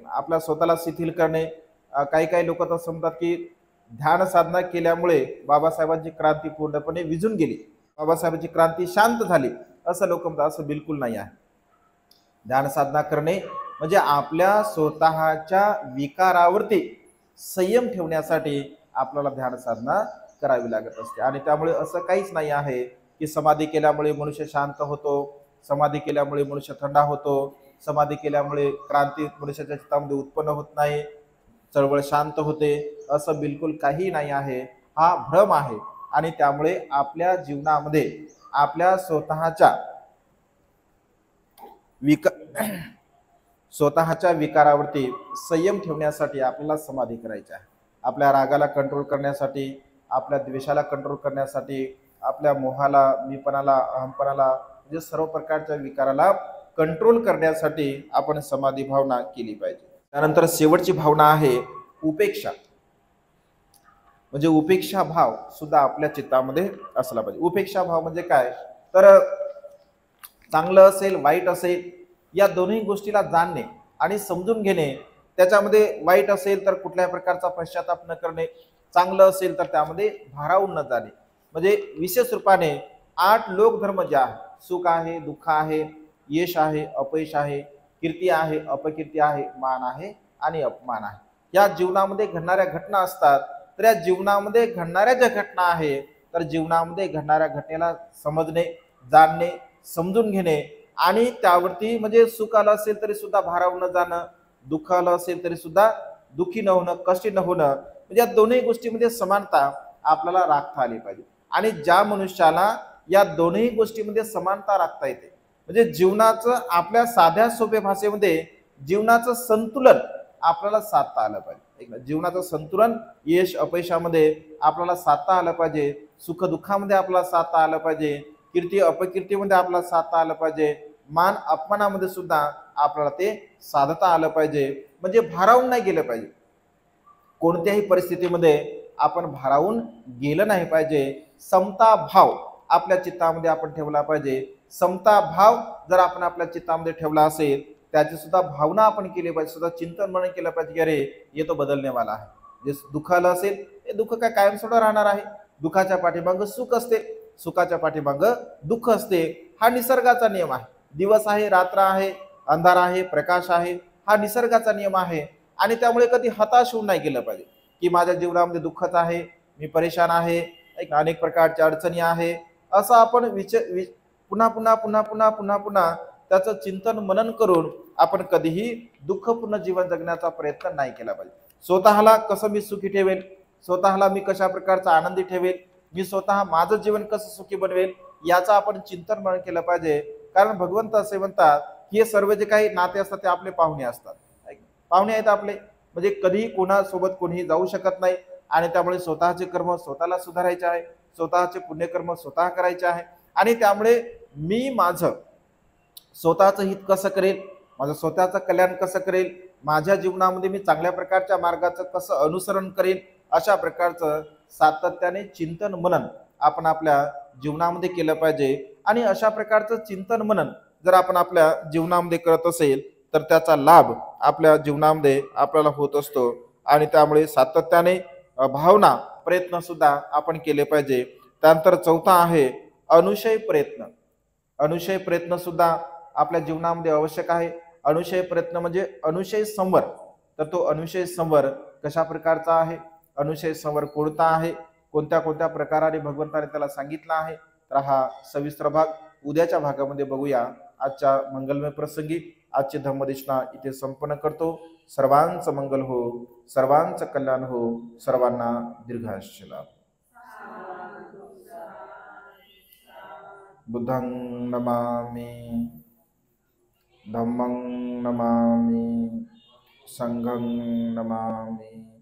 आपल्या स्वतःला शिथिल करणे. काही काही लोक तर समजतात की ध्यान साधना केल्यामुळे बाबासाहेबांची क्रांती पूर्णपणे विझून गेली, बाबासाहेबांची क्रांती शांत झाली, असं लोक म्हणतात. असं बिलकुल नाही आहे. ध्यान साधना करणे म्हणजे आपल्या स्वतःच्या विकारावरती संयम ठेवण्यासाठी आपल्याला ध्यान साधना करावी लागत असते. आणि त्यामुळे असं काहीच नाही आहे की समाधी केल्यामुळे मनुष्य शांत होतो, समाधी केल्यामुळे मनुष्य थंडा होतो, समाधी केल्यामुळे क्रांती मनुष्याच्या चित्तामध्ये उत्पन्न होत नाही, चळवळ शांत होते, असं बिलकुल काही नाही आहे. हा भ्रम आहे. आणि त्यामुळे आपल्या जीवनामध्ये आपल्या स्वतःच्या विकारावरती संयम ठेवण्यासाठी आपल्याला समाधी करायची आहे. आपल्या रागाला कंट्रोल करण्यासाठी, आपल्या द्वेषाला कंट्रोल करण्यासाठी, आपल्या मोहाला, मीपणाला, अहमपणाला, म्हणजे सर्व प्रकारच्या विकाराला कंट्रोल करण्यासाठी आपण समाधी भावना केली पाहिजे. त्यानंतर शेवटची भावना आहे उपेक्षा. म्हणजे उपेक्षा भाव सुद्धा आपल्या चित्तामध्ये असला पाहिजे. उपेक्षा भाव म्हणजे काय? तर चांगलं असेल, वाईट असेल, या दोन्ही गोष्टीला जाणणे आणि समजून घेणे. त्याच्यामध्ये वाईट असेल तर कुठल्याही प्रकारचा पश्चाताप न करणे, चांगलं असेल तर त्यामध्ये भारावून न जाणे. म्हणजे विशेष रूपाने 8 लोकधर्म जे आहे, सुख आहे, दुःख आहे, यश आहे, अपयश आहे, कीर्ती आहे, अपकीर्ती आहे, मान आहे आणि अपमान आहे, या जीवनामध्ये घडणाऱ्या घटना असतात. तर या जीवनामध्ये घडणाऱ्या ज्या घटना आहे, तर जीवनामध्ये घडणाऱ्या घटनेला समजणे, जाणणे, समजून घेणे आणि त्यावरती म्हणजे सुख आलं असेल तरी सुद्धा भारावून न जाणं, दुःख आलं असेल तरी सुद्धा दुःखी न होणं, कष्टी न होणं, म्हणजे या दोन्ही गोष्टीमध्ये समानता आपल्याला राखता आली पाहिजे. आणि ज्या मनुष्याला या दोन्ही गोष्टीमध्ये समानता राखता येते, म्हणजे जीवनाचं आपल्या साध्या सोप्या भाषेमध्ये जीवनाचं संतुलन आपल्याला साधता आलं पाहिजे. जीवनाचं संतुलन यश अपयशामध्ये आपल्याला साधता आलं पाहिजे, सुख दुःखामध्ये आपल्याला साधता आलं पाहिजे, कीर्ती अपकीर्तीमध्ये आपल्याला साधता आलं पाहिजे, मान अपमानामध्ये सुद्धा आपल्याला ते साधता आलं पाहिजे. म्हणजे भारावून नाही गेलं पाहिजे, कोणत्याही परिस्थितीमध्ये आपण भारावून गेलं नाही पाहिजे. समता भाव आपल्या चित्तामध्ये आपण ठेवला पाहिजे. समता भाव जर आपण आपल्या चित्तामध्ये ठेवला असेल, त्याची सुद्धा भावना आपण केली पाहिजे, सुद्धा चिंतन म्हणून केलं पाहिजे की अरे ये तो बदलने वाला आहे. जे दुःख आलं असेल, हे दुःख काय कायम सुद्धा राहणार आहे. दुःखाच्या पाठीमागं सुख असते, सुखाच्या पाठीमागं दुःख असते. हा निसर्गाचा नियम आहे. दिवस आहे, रात्र आहे, अंधार आहे, प्रकाश आहे, हा निसर्गाचा नियम आहे. आणि त्यामुळे कधी हताश होऊन नाही गेलं पाहिजे की माझ्या जीवनामध्ये दुःखच आहे, मी परेशान आहे, अनेक प्रकारच्या अडचणी आहे, असं आपण पुन्हा पुन्हा पुन्हा पुन्हा पुन्हा पुन्हा त्याचं चिंतन मनन करून आपण कधीही दुःखपूर्ण जीवन जगण्याचा प्रयत्न नाही केला पाहिजे. स्वतःला कसं मी सुखी ठेवेल, स्वतःला मी कशा प्रकारचा आनंदी ठेवेल, मी स्वतः माझं जीवन कसं सुखी बनवेल, याचा आपण चिंतन मनन केलं पाहिजे. कारण भगवंत असे म्हणतात, हे सर्व जे काही नाते असतात ते आपले पाहुणे असतात. पाहुणे आहेत आपले, म्हणजे कधीही कोणासोबत कोणीही जाऊ शकत नाही. आणि त्यामुळे स्वतःचे कर्म स्वतःला सुधारायचे आहे, स्वतःचे पुण्यकर्म स्वतः करायचे आहे. आणि त्यामुळे मी माझं स्वतःचं हित कसं करेल, माझं स्वतःचं कल्याण कसं करेल, माझ्या जीवनामध्ये मी चांगल्या प्रकारच्या मार्गाचं कसं अनुसरण करेल, अशा प्रकारचं सातत्याने चिंतन मनन आपण आपल्या जीवनामध्ये केलं पाहिजे. आणि अशा प्रकारचं चिंतन मनन जर आपण आपल्या जीवनामध्ये करत असेल तर त्याचा लाभ आपल्या जीवनामध्ये आपल्याला होत असतो. आणि त्यामुळे सातत्याने भावना प्रयत्न सुद्धा आपण केले पाहिजे. त्यानंतर चौथा आहे अनुशय प्रयत्न. अनुशय प्रयत्न सुद्धा आपल्या जीवनामध्ये आवश्यक आहे. अनुशय प्रयत्न म्हणजे अनुशय संवर. तर तो अनुशय संवर कशा प्रकारचा आहे, अनुशय संवर कोणता आहे, कोणत्या कोणत्या प्रकाराने भगवंताने त्याला सांगितलं आहे, तर हा सविस्तर भाग उद्याच्या भागामध्ये बघूया. आजच्या मंगलमय प्रसंगी आजची धम्मदेशना इथे संपन्न करतो. सर्वांचं मंगल हो, सर्वांचं कल्याण हो, सर्वांना दीर्घायुष्य लाभ. बुद्धं नमामि, धम्मं नमामि, संघं नमामि.